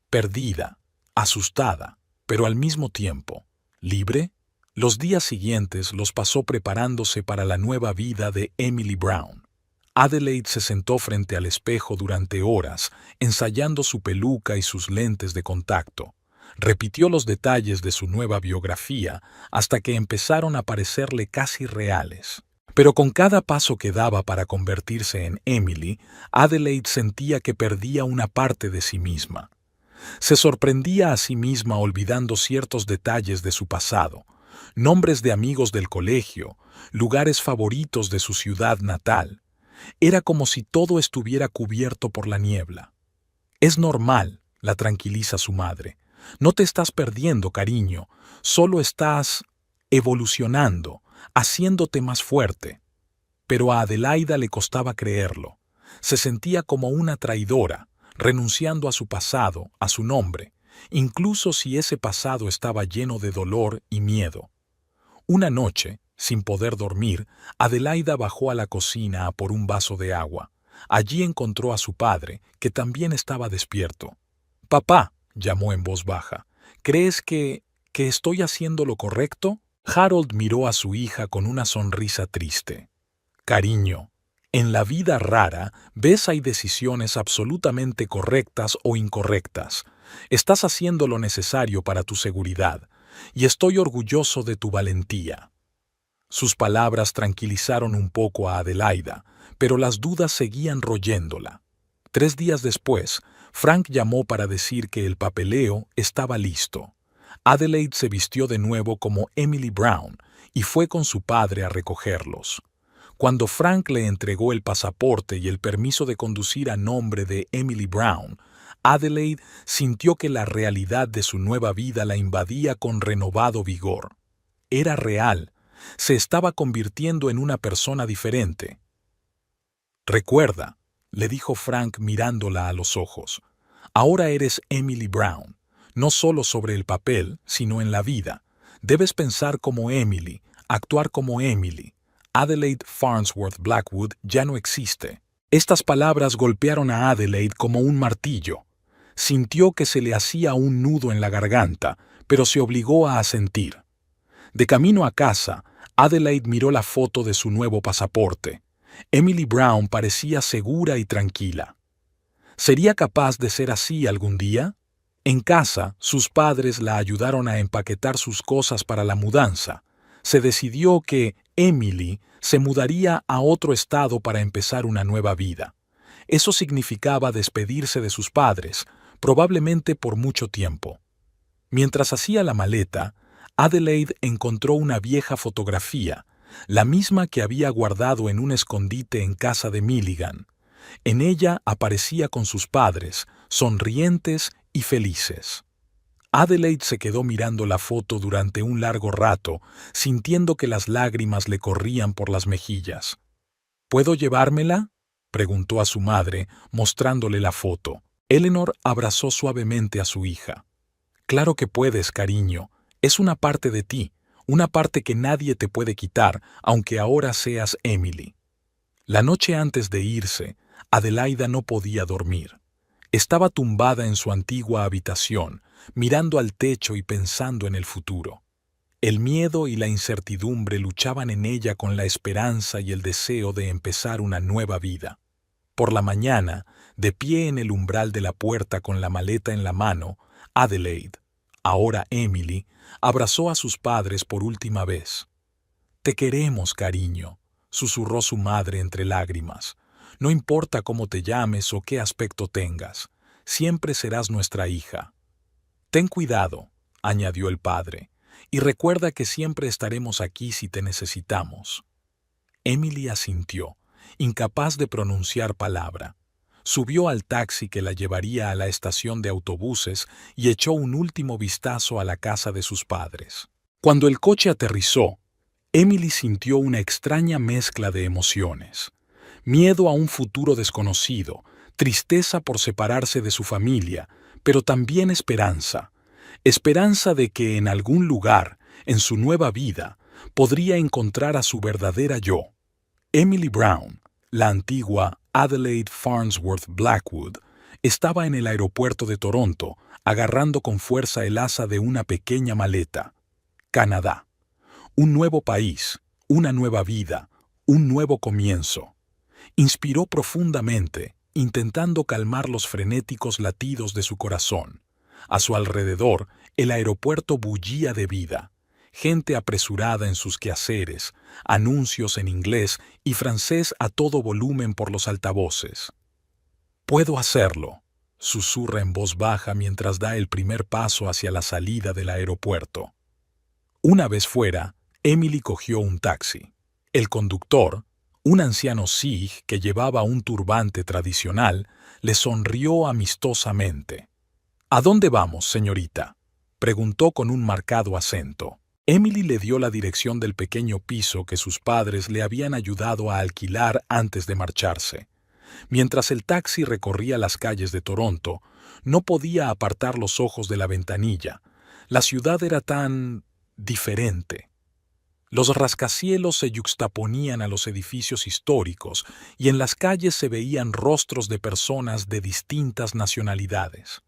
Perdida, asustada, pero al mismo tiempo, ¿libre? Los días siguientes los pasó preparándose para la nueva vida de Emily Brown. Adelaide se sentó frente al espejo durante horas, ensayando su peluca y sus lentes de contacto. Repitió los detalles de su nueva biografía hasta que empezaron a parecerle casi reales. Pero con cada paso que daba para convertirse en Emily, Adelaide sentía que perdía una parte de sí misma. Se sorprendía a sí misma olvidando ciertos detalles de su pasado, nombres de amigos del colegio, lugares favoritos de su ciudad natal. Era como si todo estuviera cubierto por la niebla. «Es normal», la tranquiliza su madre. «No te estás perdiendo, cariño, solo estás evolucionando, haciéndote más fuerte». Pero a Adelaida le costaba creerlo. Se sentía como una traidora, renunciando a su pasado, a su nombre, incluso si ese pasado estaba lleno de dolor y miedo. Una noche, sin poder dormir, Adelaida bajó a la cocina a por un vaso de agua. Allí encontró a su padre, que también estaba despierto. «Papá», llamó en voz baja, «¿crees que estoy haciendo lo correcto?» Harold miró a su hija con una sonrisa triste. «Cariño, en la vida rara, ves hay decisiones absolutamente correctas o incorrectas. Estás haciendo lo necesario para tu seguridad, y estoy orgulloso de tu valentía. Sus palabras tranquilizaron un poco a Adelaida, pero las dudas seguían royéndola. 3 días después, Frank llamó para decir que el papeleo estaba listo. Adelaide se vistió de nuevo como Emily Brown y fue con su padre a recogerlos. Cuando Frank le entregó el pasaporte y el permiso de conducir a nombre de Emily Brown, Adelaide sintió que la realidad de su nueva vida la invadía con renovado vigor. Era real. Se estaba convirtiendo en una persona diferente. «Recuerda», le dijo Frank mirándola a los ojos, «ahora eres Emily Brown, no solo sobre el papel, sino en la vida. Debes pensar como Emily, actuar como Emily. Adelaide Farnsworth Blackwood ya no existe». Estas palabras golpearon a Adelaide como un martillo. Sintió que se le hacía un nudo en la garganta, pero se obligó a asentir. De camino a casa, Adelaide miró la foto de su nuevo pasaporte. Emily Brown parecía segura y tranquila. ¿Sería capaz de ser así algún día? En casa, sus padres la ayudaron a empaquetar sus cosas para la mudanza. Se decidió que Emily se mudaría a otro estado para empezar una nueva vida. Eso significaba despedirse de sus padres, probablemente por mucho tiempo. Mientras hacía la maleta, Adelaide encontró una vieja fotografía, la misma que había guardado en un escondite en casa de Milligan. En ella aparecía con sus padres, sonrientes y felices. Adelaide se quedó mirando la foto durante un largo rato, sintiendo que las lágrimas le corrían por las mejillas. «¿Puedo llevármela?», preguntó a su madre, mostrándole la foto. Eleanor abrazó suavemente a su hija. «Claro que puedes, cariño. Es una parte de ti, una parte que nadie te puede quitar, aunque ahora seas Emily». La noche antes de irse, Adelaida no podía dormir. Estaba tumbada en su antigua habitación, mirando al techo y pensando en el futuro. El miedo y la incertidumbre luchaban en ella con la esperanza y el deseo de empezar una nueva vida. Por la mañana, de pie en el umbral de la puerta con la maleta en la mano, Adelaide, ahora Emily, abrazó a sus padres por última vez. «Te queremos, cariño», susurró su madre entre lágrimas. «No importa cómo te llames o qué aspecto tengas, siempre serás nuestra hija». «Ten cuidado», añadió el padre, «y recuerda que siempre estaremos aquí si te necesitamos». Emily asintió, incapaz de pronunciar palabra. Subió al taxi que la llevaría a la estación de autobuses y echó un último vistazo a la casa de sus padres. Cuando el coche aterrizó, Emily sintió una extraña mezcla de emociones. Miedo a un futuro desconocido, tristeza por separarse de su familia, pero también esperanza. Esperanza de que en algún lugar, en su nueva vida, podría encontrar a su verdadera yo. Emily Brown, la antigua Adelaide Farnsworth Blackwood, estaba en el aeropuerto de Toronto, agarrando con fuerza el asa de una pequeña maleta. Canadá. Un nuevo país, una nueva vida, un nuevo comienzo. Inspiró profundamente, intentando calmar los frenéticos latidos de su corazón. A su alrededor, el aeropuerto bullía de vida. Gente apresurada en sus quehaceres, anuncios en inglés y francés a todo volumen por los altavoces. «Puedo hacerlo», susurra en voz baja mientras da el primer paso hacia la salida del aeropuerto. Una vez fuera, Emily cogió un taxi. El conductor, un anciano Sikh que llevaba un turbante tradicional, le sonrió amistosamente. «¿A dónde vamos, señorita?», preguntó con un marcado acento. Emily le dio la dirección del pequeño piso que sus padres le habían ayudado a alquilar antes de marcharse. Mientras el taxi recorría las calles de Toronto, no podía apartar los ojos de la ventanilla. La ciudad era tan diferente. Los rascacielos se yuxtaponían a los edificios históricos y en las calles se veían rostros de personas de distintas nacionalidades.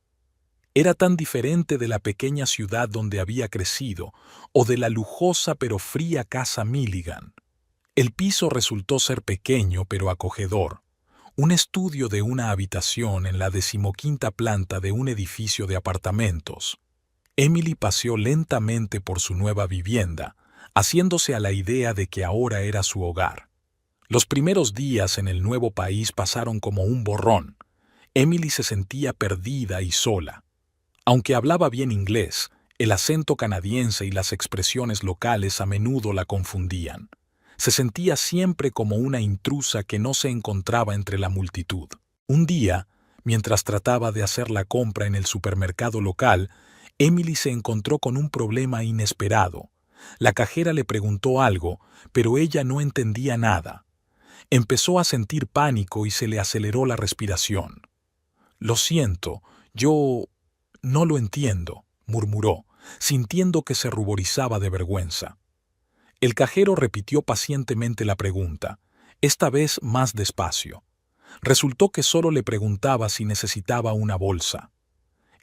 Era tan diferente de la pequeña ciudad donde había crecido o de la lujosa pero fría casa Milligan. El piso resultó ser pequeño pero acogedor. un estudio de una habitación en la 15ª planta de un edificio de apartamentos. Emily paseó lentamente por su nueva vivienda, haciéndose a la idea de que ahora era su hogar. Los primeros días en el nuevo país pasaron como un borrón. Emily se sentía perdida y sola. Aunque hablaba bien inglés, el acento canadiense y las expresiones locales a menudo la confundían. Se sentía siempre como una intrusa que no se encontraba entre la multitud. Un día, mientras trataba de hacer la compra en el supermercado local, Emily se encontró con un problema inesperado. La cajera le preguntó algo, pero ella no entendía nada. Empezó a sentir pánico y se le aceleró la respiración. «Lo siento, yo no lo entiendo», murmuró, sintiendo que se ruborizaba de vergüenza. El cajero repitió pacientemente la pregunta, esta vez más despacio. Resultó que solo le preguntaba si necesitaba una bolsa.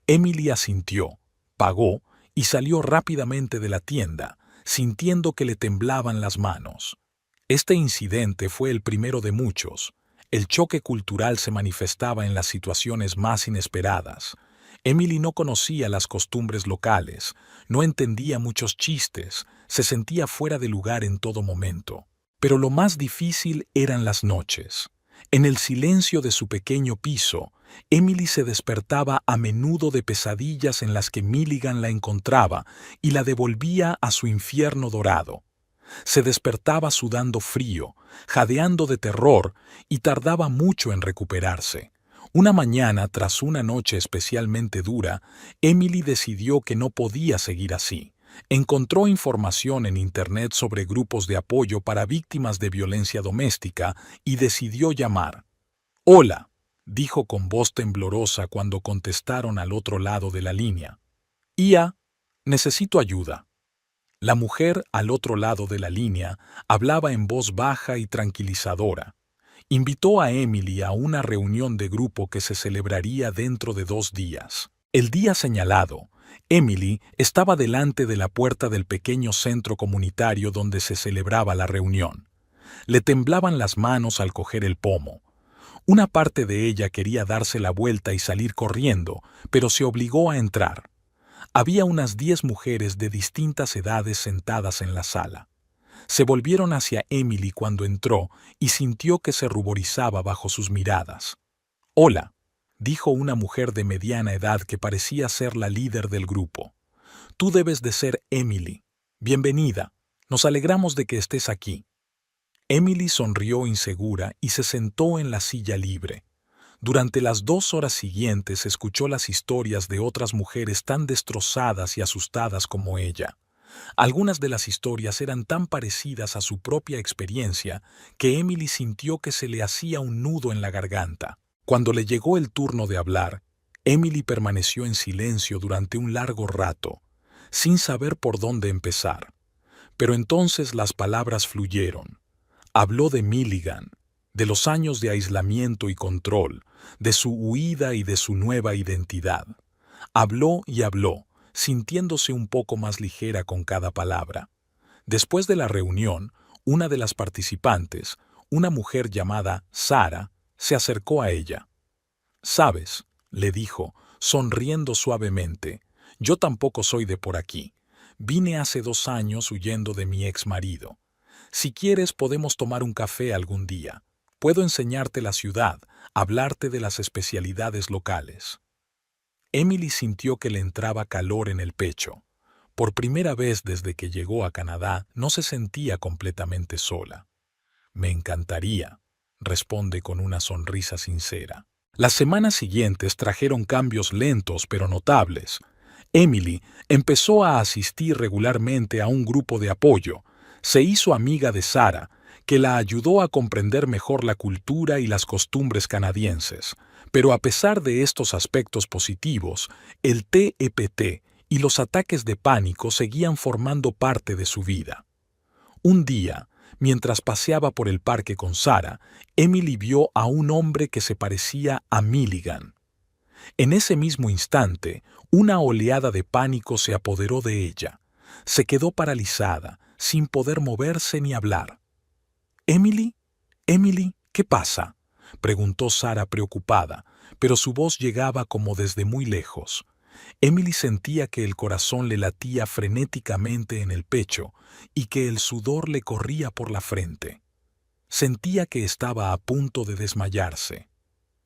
Emily asintió, pagó y salió rápidamente de la tienda, sintiendo que le temblaban las manos. Este incidente fue el primero de muchos. El choque cultural se manifestaba en las situaciones más inesperadas. Emily no conocía las costumbres locales, no entendía muchos chistes, se sentía fuera de lugar en todo momento. Pero lo más difícil eran las noches. En el silencio de su pequeño piso, Emily se despertaba a menudo de pesadillas en las que Milligan la encontraba y la devolvía a su infierno dorado. Se despertaba sudando frío, jadeando de terror y tardaba mucho en recuperarse. Una mañana, tras una noche especialmente dura, Emily decidió que no podía seguir así. Encontró información en Internet sobre grupos de apoyo para víctimas de violencia doméstica y decidió llamar. «Hola», dijo con voz temblorosa cuando contestaron al otro lado de la línea. «Ia, necesito ayuda». La mujer al otro lado de la línea hablaba en voz baja y tranquilizadora. Invitó a Emily a una reunión de grupo que se celebraría dentro de 2 días. El día señalado, Emily estaba delante de la puerta del pequeño centro comunitario donde se celebraba la reunión. Le temblaban las manos al coger el pomo. Una parte de ella quería darse la vuelta y salir corriendo, pero se obligó a entrar. Había unas 10 mujeres de distintas edades sentadas en la sala. Se volvieron hacia Emily cuando entró y sintió que se ruborizaba bajo sus miradas. «Hola», dijo una mujer de mediana edad que parecía ser la líder del grupo. «Tú debes de ser Emily. Bienvenida. Nos alegramos de que estés aquí». Emily sonrió insegura y se sentó en la silla libre. Durante las 2 horas siguientes escuchó las historias de otras mujeres tan destrozadas y asustadas como ella. Algunas de las historias eran tan parecidas a su propia experiencia que Emily sintió que se le hacía un nudo en la garganta. Cuando le llegó el turno de hablar, Emily permaneció en silencio durante un largo rato, sin saber por dónde empezar. Pero entonces las palabras fluyeron. Habló de Milligan, de los años de aislamiento y control, de su huida y de su nueva identidad. Habló y habló, sintiéndose un poco más ligera con cada palabra. Después de la reunión, una de las participantes, una mujer llamada Sara, se acercó a ella. «¿Sabes?», le dijo, sonriendo suavemente, «yo tampoco soy de por aquí. Vine hace 2 años huyendo de mi ex marido. Si quieres podemos tomar un café algún día. Puedo enseñarte la ciudad, hablarte de las especialidades locales». Emily sintió que le entraba calor en el pecho. Por primera vez desde que llegó a Canadá, no se sentía completamente sola. «Me encantaría», responde con una sonrisa sincera. Las semanas siguientes trajeron cambios lentos pero notables. Emily empezó a asistir regularmente a un grupo de apoyo. Se hizo amiga de Sara, que la ayudó a comprender mejor la cultura y las costumbres canadienses. Pero a pesar de estos aspectos positivos, el TEPT y los ataques de pánico seguían formando parte de su vida. Un día, mientras paseaba por el parque con Sara, Emily vio a un hombre que se parecía a Milligan. En ese mismo instante, una oleada de pánico se apoderó de ella. Se quedó paralizada, sin poder moverse ni hablar. «Emily, Emily, ¿qué pasa? preguntó Sara preocupada, pero su voz llegaba como desde muy lejos. Emily sentía que el corazón le latía frenéticamente en el pecho y que el sudor le corría por la frente. Sentía que estaba a punto de desmayarse.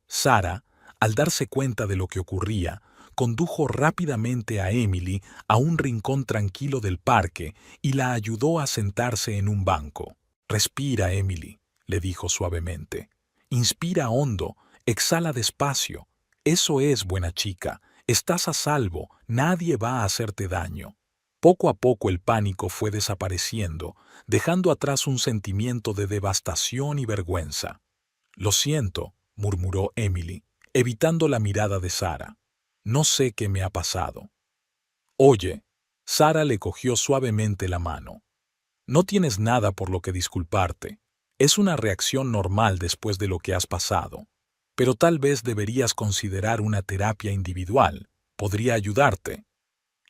Sara, al darse cuenta de lo que ocurría, condujo rápidamente a Emily a un rincón tranquilo del parque y la ayudó a sentarse en un banco. «Respira, Emily», le dijo suavemente. «Inspira hondo, exhala despacio. Eso es, buena chica. Estás a salvo, nadie va a hacerte daño». Poco a poco el pánico fue desapareciendo, dejando atrás un sentimiento de devastación y vergüenza. «Lo siento», murmuró Emily, evitando la mirada de Sara. «No sé qué me ha pasado». «Oye», Sara le cogió suavemente la mano. «No tienes nada por lo que disculparte. Es una reacción normal después de lo que has pasado. Pero tal vez deberías considerar una terapia individual. Podría ayudarte».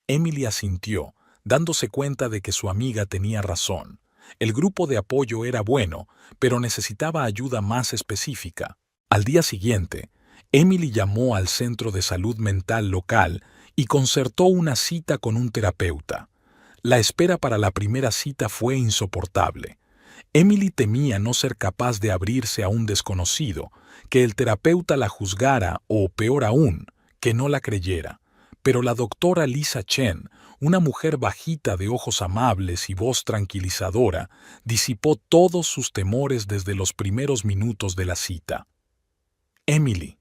Emily asintió, dándose cuenta de que su amiga tenía razón. El grupo de apoyo era bueno, pero necesitaba ayuda más específica. Al día siguiente, Emily llamó al centro de salud mental local y concertó una cita con un terapeuta. La espera para la primera cita fue insoportable. Emily temía no ser capaz de abrirse a un desconocido, que el terapeuta la juzgara o, peor aún, que no la creyera. Pero la doctora Lisa Chen, una mujer bajita de ojos amables y voz tranquilizadora, disipó todos sus temores desde los primeros minutos de la cita. «Emily»,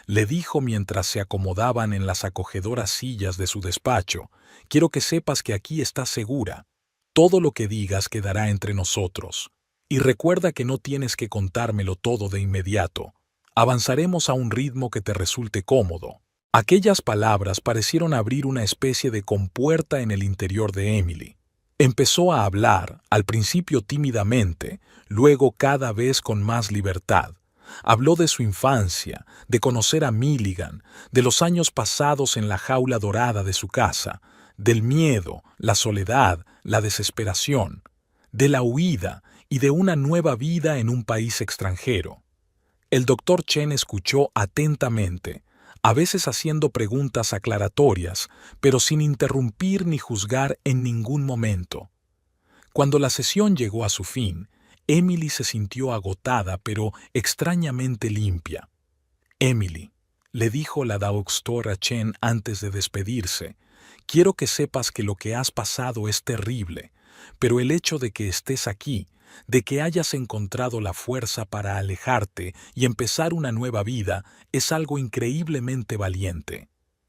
le dijo mientras se acomodaban en las acogedoras sillas de su despacho, «quiero que sepas que aquí estás segura. Todo lo que digas quedará entre nosotros. Y recuerda que no tienes que contármelo todo de inmediato. Avanzaremos a un ritmo que te resulte cómodo». Aquellas palabras parecieron abrir una especie de compuerta en el interior de Emily. Empezó a hablar, al principio tímidamente, luego cada vez con más libertad. Habló de su infancia, de conocer a Milligan, de los años pasados en la jaula dorada de su casa, del miedo, la soledad, la desesperación, de la huida y de una nueva vida en un país extranjero. El doctor Chen escuchó atentamente, a veces haciendo preguntas aclaratorias, pero sin interrumpir ni juzgar en ningún momento. Cuando la sesión llegó a su fin, Emily se sintió agotada pero extrañamente limpia. «Emily», le dijo la doctora Chen antes de despedirse, «quiero que sepas que lo que has pasado es terrible, pero el hecho de que estés aquí, de que hayas encontrado la fuerza para alejarte y empezar una nueva vida, es algo increíblemente valiente.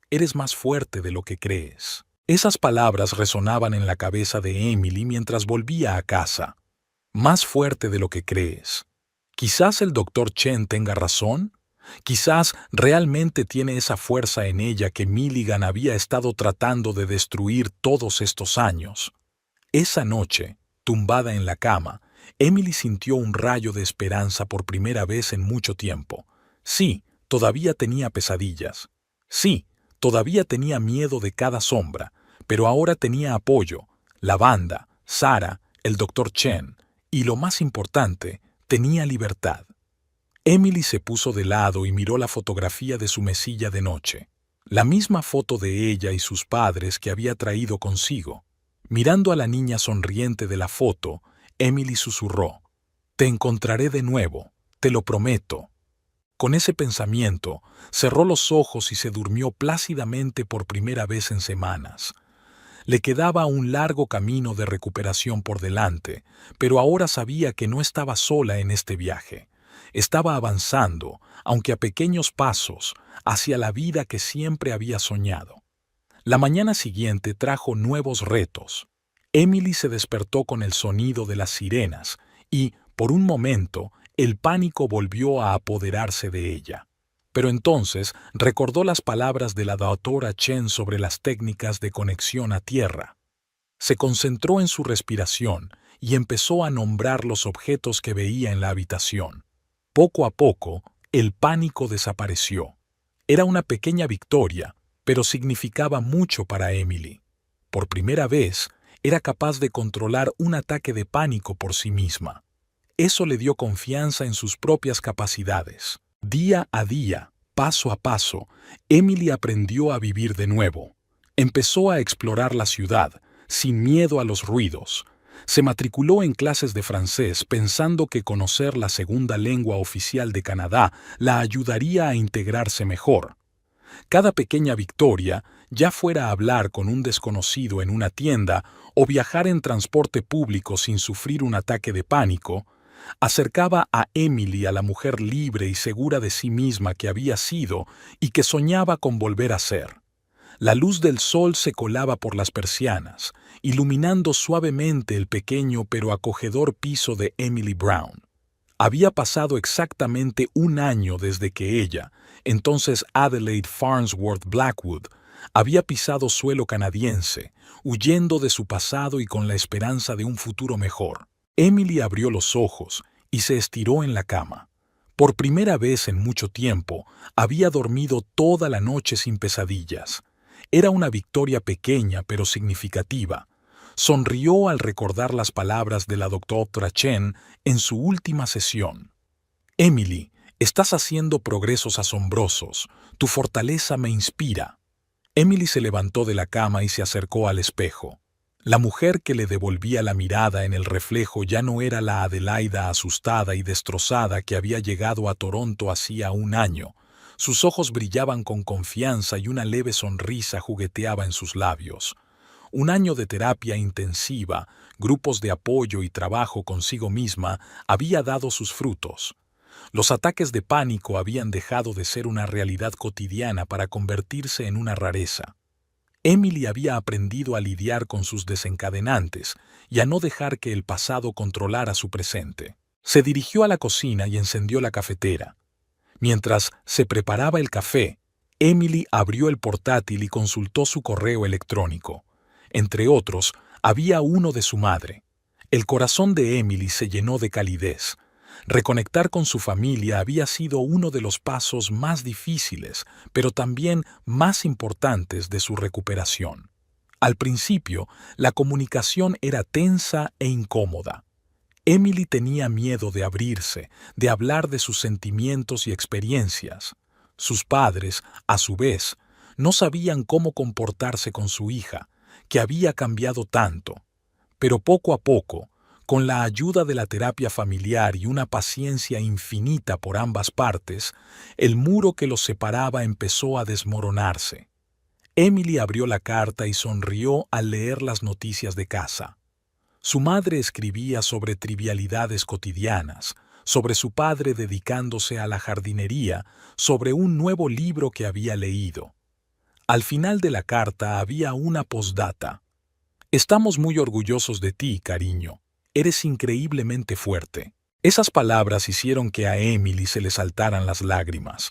Eres más fuerte de lo que crees». Esas palabras resonaban en la cabeza de Emily mientras volvía a casa. «Más fuerte de lo que crees». Quizás el doctor Chen tenga razón. Quizás realmente tiene esa fuerza en ella que Milligan había estado tratando de destruir todos estos años. Esa noche, tumbada en la cama, Emily sintió un rayo de esperanza por primera vez en mucho tiempo. Sí, todavía tenía pesadillas. Sí, todavía tenía miedo de cada sombra, pero ahora tenía apoyo, la banda, Sara, el doctor Chen, y lo más importante, tenía libertad. Emily se puso de lado y miró la fotografía de su mesilla de noche, la misma foto de ella y sus padres que había traído consigo. Mirando a la niña sonriente de la foto, Emily susurró, «Te encontraré de nuevo, te lo prometo». Con ese pensamiento, cerró los ojos y se durmió plácidamente por primera vez en semanas. Le quedaba un largo camino de recuperación por delante, pero ahora sabía que no estaba sola en este viaje. Estaba avanzando, aunque a pequeños pasos, hacia la vida que siempre había soñado. La mañana siguiente trajo nuevos retos. Emily se despertó con el sonido de las sirenas y, por un momento, el pánico volvió a apoderarse de ella. Pero entonces recordó las palabras de la doctora Chen sobre las técnicas de conexión a tierra. Se concentró en su respiración y empezó a nombrar los objetos que veía en la habitación. Poco a poco, el pánico desapareció. Era una pequeña victoria, pero significaba mucho para Emily. Por primera vez, era capaz de controlar un ataque de pánico por sí misma. Eso le dio confianza en sus propias capacidades. Día a día, paso a paso, Emily aprendió a vivir de nuevo. Empezó a explorar la ciudad, sin miedo a los ruidos. Se matriculó en clases de francés pensando que conocer la segunda lengua oficial de Canadá la ayudaría a integrarse mejor. Cada pequeña victoria, ya fuera hablar con un desconocido en una tienda o viajar en transporte público sin sufrir un ataque de pánico, acercaba a Emily a la mujer libre y segura de sí misma que había sido y que soñaba con volver a ser. La luz del sol se colaba por las persianas, iluminando suavemente el pequeño pero acogedor piso de Emily Brown. Había pasado exactamente un año desde que ella, entonces Adelaide Farnsworth Blackwood, había pisado suelo canadiense, huyendo de su pasado y con la esperanza de un futuro mejor. Emily abrió los ojos y se estiró en la cama. Por primera vez en mucho tiempo, había dormido toda la noche sin pesadillas. Era una victoria pequeña pero significativa. Sonrió al recordar las palabras de la doctora Chen en su última sesión. Emily, estás haciendo progresos asombrosos. Tu fortaleza me inspira. Emily se levantó de la cama y se acercó al espejo. La mujer que le devolvía la mirada en el reflejo ya no era la Adelaida asustada y destrozada que había llegado a Toronto hacía un año. Sus ojos brillaban con confianza y una leve sonrisa jugueteaba en sus labios. Un año de terapia intensiva, grupos de apoyo y trabajo consigo misma había dado sus frutos. Los ataques de pánico habían dejado de ser una realidad cotidiana para convertirse en una rareza. Emily había aprendido a lidiar con sus desencadenantes y a no dejar que el pasado controlara su presente. Se dirigió a la cocina y encendió la cafetera. Mientras se preparaba el café, Emily abrió el portátil y consultó su correo electrónico. Entre otros, había uno de su madre. El corazón de Emily se llenó de calidez. Reconectar con su familia había sido uno de los pasos más difíciles, pero también más importantes de su recuperación. Al principio, la comunicación era tensa e incómoda. Emily tenía miedo de abrirse, de hablar de sus sentimientos y experiencias. Sus padres, a su vez, no sabían cómo comportarse con su hija, que había cambiado tanto. Pero poco a poco, con la ayuda de la terapia familiar y una paciencia infinita por ambas partes, el muro que los separaba empezó a desmoronarse. Emily abrió la carta y sonrió al leer las noticias de casa. Su madre escribía sobre trivialidades cotidianas, sobre su padre dedicándose a la jardinería, sobre un nuevo libro que había leído. Al final de la carta había una postdata. Estamos muy orgullosos de ti, cariño. Eres increíblemente fuerte. Esas palabras hicieron que a Emily se le saltaran las lágrimas.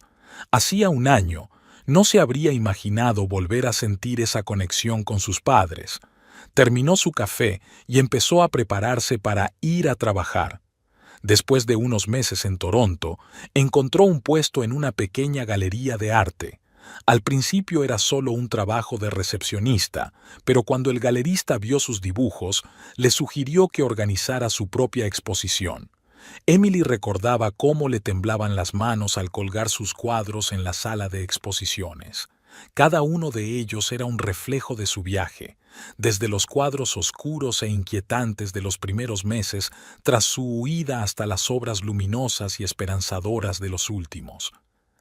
Hacía un año, no se habría imaginado volver a sentir esa conexión con sus padres. Terminó su café y empezó a prepararse para ir a trabajar. Después de unos meses en Toronto, encontró un puesto en una pequeña galería de arte. Al principio era solo un trabajo de recepcionista, pero cuando el galerista vio sus dibujos, le sugirió que organizara su propia exposición. Emily recordaba cómo le temblaban las manos al colgar sus cuadros en la sala de exposiciones. Cada uno de ellos era un reflejo de su viaje, desde los cuadros oscuros e inquietantes de los primeros meses tras su huida hasta las obras luminosas y esperanzadoras de los últimos.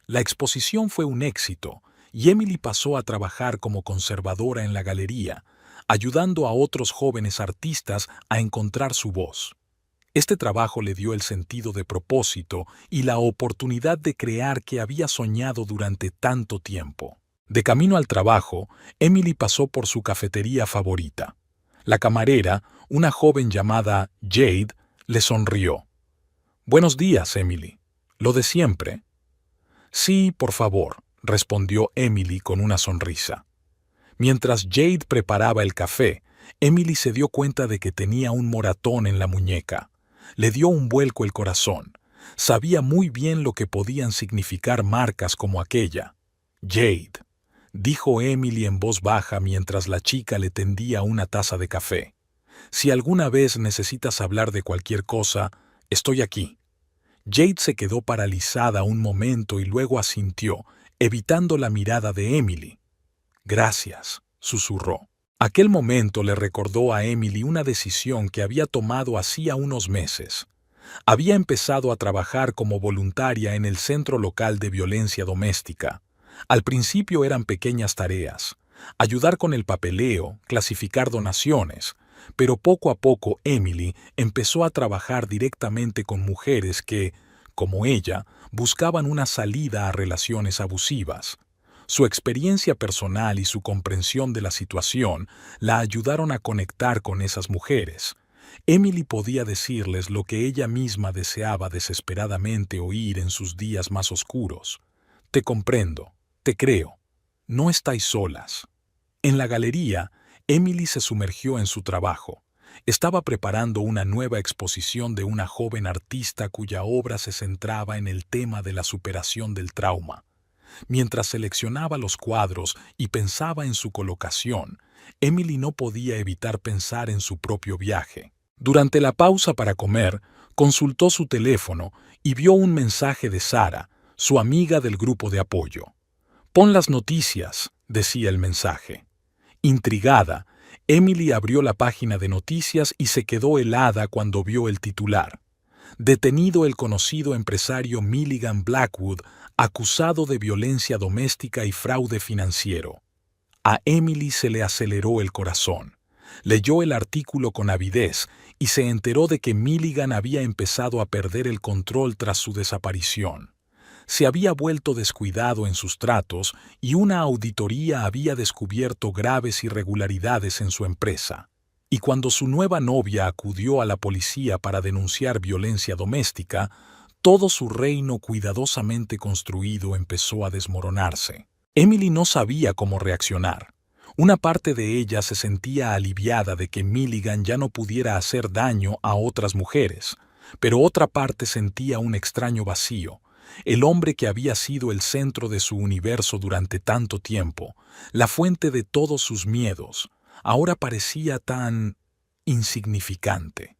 La exposición fue un éxito y Emily pasó a trabajar como conservadora en la galería, ayudando a otros jóvenes artistas a encontrar su voz. Este trabajo le dio el sentido de propósito y la oportunidad de crear que había soñado durante tanto tiempo. De camino al trabajo, Emily pasó por su cafetería favorita. La camarera, una joven llamada Jade, le sonrió. «Buenos días, Emily. ¿Lo de siempre?» «Sí, por favor», respondió Emily con una sonrisa. Mientras Jade preparaba el café, Emily se dio cuenta de que tenía un moratón en la muñeca. Le dio un vuelco el corazón. Sabía muy bien lo que podían significar marcas como aquella. «Jade», dijo Emily en voz baja mientras la chica le tendía una taza de café. «Si alguna vez necesitas hablar de cualquier cosa, Estoy aquí. Jade se quedó paralizada un momento y luego asintió, evitando la mirada de Emily. Gracias, susurró. Aquel momento le recordó a Emily una decisión que había tomado hacía unos meses. Había empezado a trabajar como voluntaria en el Centro Local de Violencia Doméstica. Al principio eran pequeñas tareas, ayudar con el papeleo, clasificar donaciones, pero poco a poco Emily empezó a trabajar directamente con mujeres que, como ella, buscaban una salida a relaciones abusivas. Su experiencia personal y su comprensión de la situación la ayudaron a conectar con esas mujeres. Emily podía decirles lo que ella misma deseaba desesperadamente oír en sus días más oscuros. Te comprendo, te creo. No estáis solas. En la galería, Emily se sumergió en su trabajo. Estaba preparando una nueva exposición de una joven artista cuya obra se centraba en el tema de la superación del trauma. Mientras seleccionaba los cuadros y pensaba en su colocación, Emily no podía evitar pensar en su propio viaje. Durante la pausa para comer, consultó su teléfono y vio un mensaje de Sara, su amiga del grupo de apoyo. «Pon las noticias», decía el mensaje. Intrigada, Emily abrió la página de noticias y se quedó helada cuando vio el titular. Detenido el conocido empresario Milligan Blackwood, acusado de violencia doméstica y fraude financiero. A Emily se le aceleró el corazón. Leyó el artículo con avidez y se enteró de que Milligan había empezado a perder el control tras su desaparición. Se había vuelto descuidado en sus tratos y una auditoría había descubierto graves irregularidades en su empresa. Y cuando su nueva novia acudió a la policía para denunciar violencia doméstica, todo su reino cuidadosamente construido empezó a desmoronarse. Emily no sabía cómo reaccionar. Una parte de ella se sentía aliviada de que Milligan ya no pudiera hacer daño a otras mujeres, pero otra parte sentía un extraño vacío. El hombre que había sido el centro de su universo durante tanto tiempo, la fuente de todos sus miedos, ahora parecía tan insignificante.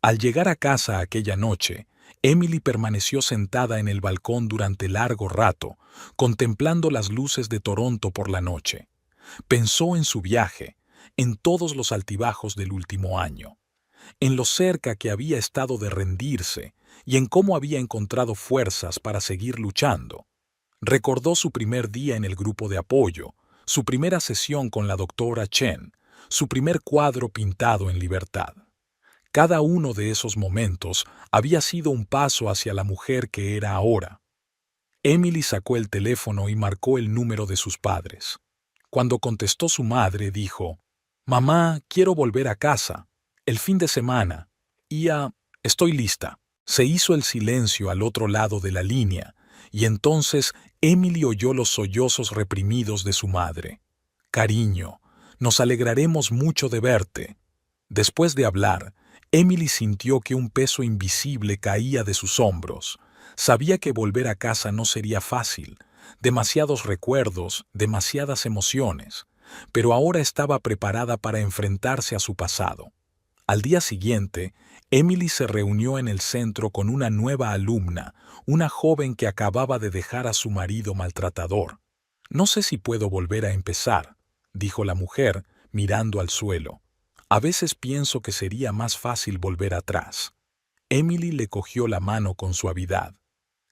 Al llegar a casa aquella noche, Emily permaneció sentada en el balcón durante largo rato, contemplando las luces de Toronto por la noche. Pensó en su viaje, en todos los altibajos del último año, en lo cerca que había estado de rendirse y en cómo había encontrado fuerzas para seguir luchando. Recordó su primer día en el grupo de apoyo, su primera sesión con la doctora Chen, su primer cuadro pintado en libertad. Cada uno de esos momentos había sido un paso hacia la mujer que era ahora. Emily sacó el teléfono y marcó el número de sus padres. Cuando contestó su madre, dijo: «Mamá, quiero volver a casa. El fin de semana. Estoy lista». Se hizo el silencio al otro lado de la línea, y entonces Emily oyó los sollozos reprimidos de su madre. «Cariño, nos alegraremos mucho de verte». Después de hablar, Emily sintió que un peso invisible caía de sus hombros. Sabía que volver a casa no sería fácil, demasiados recuerdos, demasiadas emociones, pero ahora estaba preparada para enfrentarse a su pasado. Al día siguiente, Emily se reunió en el centro con una nueva alumna, una joven que acababa de dejar a su marido maltratador. «No sé si puedo volver a empezar», dijo la mujer, mirando al suelo. «A veces pienso que sería más fácil volver atrás». Emily le cogió la mano con suavidad.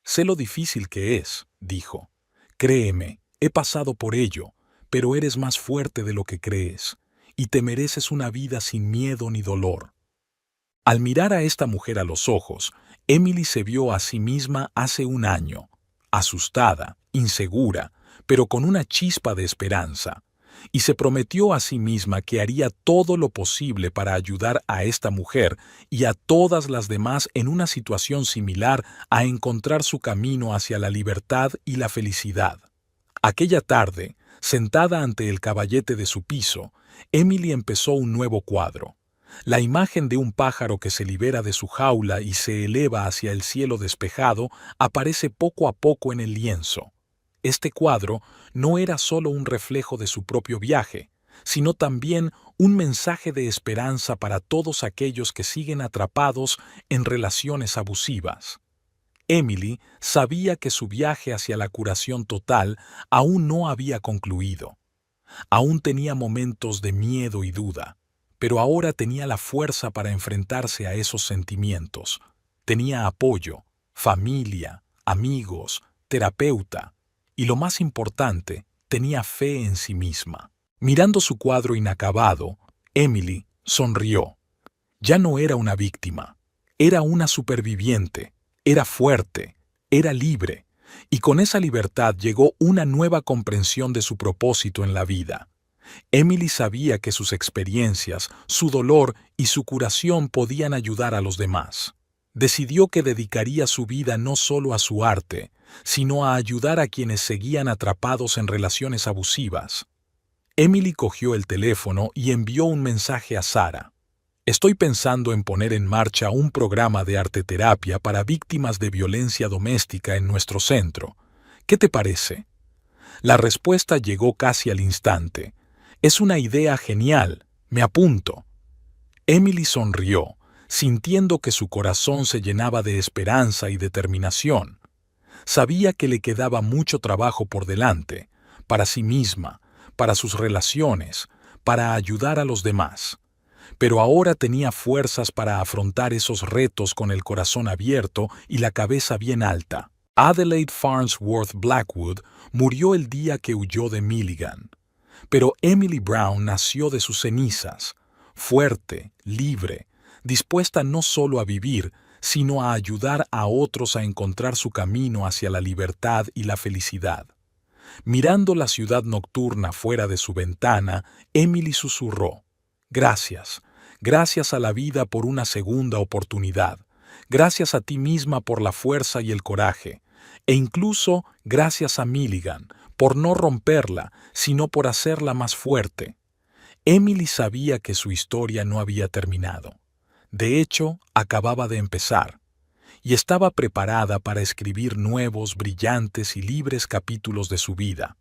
«Sé lo difícil que es», dijo. «Créeme, he pasado por ello, pero eres más fuerte de lo que crees, y te mereces una vida sin miedo ni dolor». Al mirar a esta mujer a los ojos, Emily se vio a sí misma hace un año, asustada, insegura, pero con una chispa de esperanza, y se prometió a sí misma que haría todo lo posible para ayudar a esta mujer y a todas las demás en una situación similar a encontrar su camino hacia la libertad y la felicidad. Aquella tarde, sentada ante el caballete de su piso, Emily empezó un nuevo cuadro. La imagen de un pájaro que se libera de su jaula y se eleva hacia el cielo despejado aparece poco a poco en el lienzo. Este cuadro no era solo un reflejo de su propio viaje, sino también un mensaje de esperanza para todos aquellos que siguen atrapados en relaciones abusivas. Emily sabía que su viaje hacia la curación total aún no había concluido. Aún tenía momentos de miedo y duda, pero ahora tenía la fuerza para enfrentarse a esos sentimientos. Tenía apoyo, familia, amigos, terapeuta y, lo más importante, tenía fe en sí misma. Mirando su cuadro inacabado, Emily sonrió. Ya no era una víctima, era una superviviente, era fuerte, era libre, y con esa libertad llegó una nueva comprensión de su propósito en la vida. Emily sabía que sus experiencias, su dolor y su curación podían ayudar a los demás. Decidió que dedicaría su vida no solo a su arte, sino a ayudar a quienes seguían atrapados en relaciones abusivas. Emily cogió el teléfono y envió un mensaje a Sara. Estoy pensando en poner en marcha un programa de arteterapia para víctimas de violencia doméstica en nuestro centro. ¿Qué te parece? La respuesta llegó casi al instante. Es una idea genial, me apunto. Emily sonrió, sintiendo que su corazón se llenaba de esperanza y determinación. Sabía que le quedaba mucho trabajo por delante, para sí misma, para sus relaciones, para ayudar a los demás. Pero ahora tenía fuerzas para afrontar esos retos con el corazón abierto y la cabeza bien alta. Adelaide Farnsworth Blackwood murió el día que huyó de Milligan. Pero Emily Brown nació de sus cenizas, fuerte, libre, dispuesta no solo a vivir, sino a ayudar a otros a encontrar su camino hacia la libertad y la felicidad. Mirando la ciudad nocturna fuera de su ventana, Emily susurró: Gracias, gracias a la vida por una segunda oportunidad, gracias a ti misma por la fuerza y el coraje, e incluso gracias a Milligan, por no romperla, sino por hacerla más fuerte. Emily sabía que su historia no había terminado. De hecho, acababa de empezar, y estaba preparada para escribir nuevos, brillantes y libres capítulos de su vida.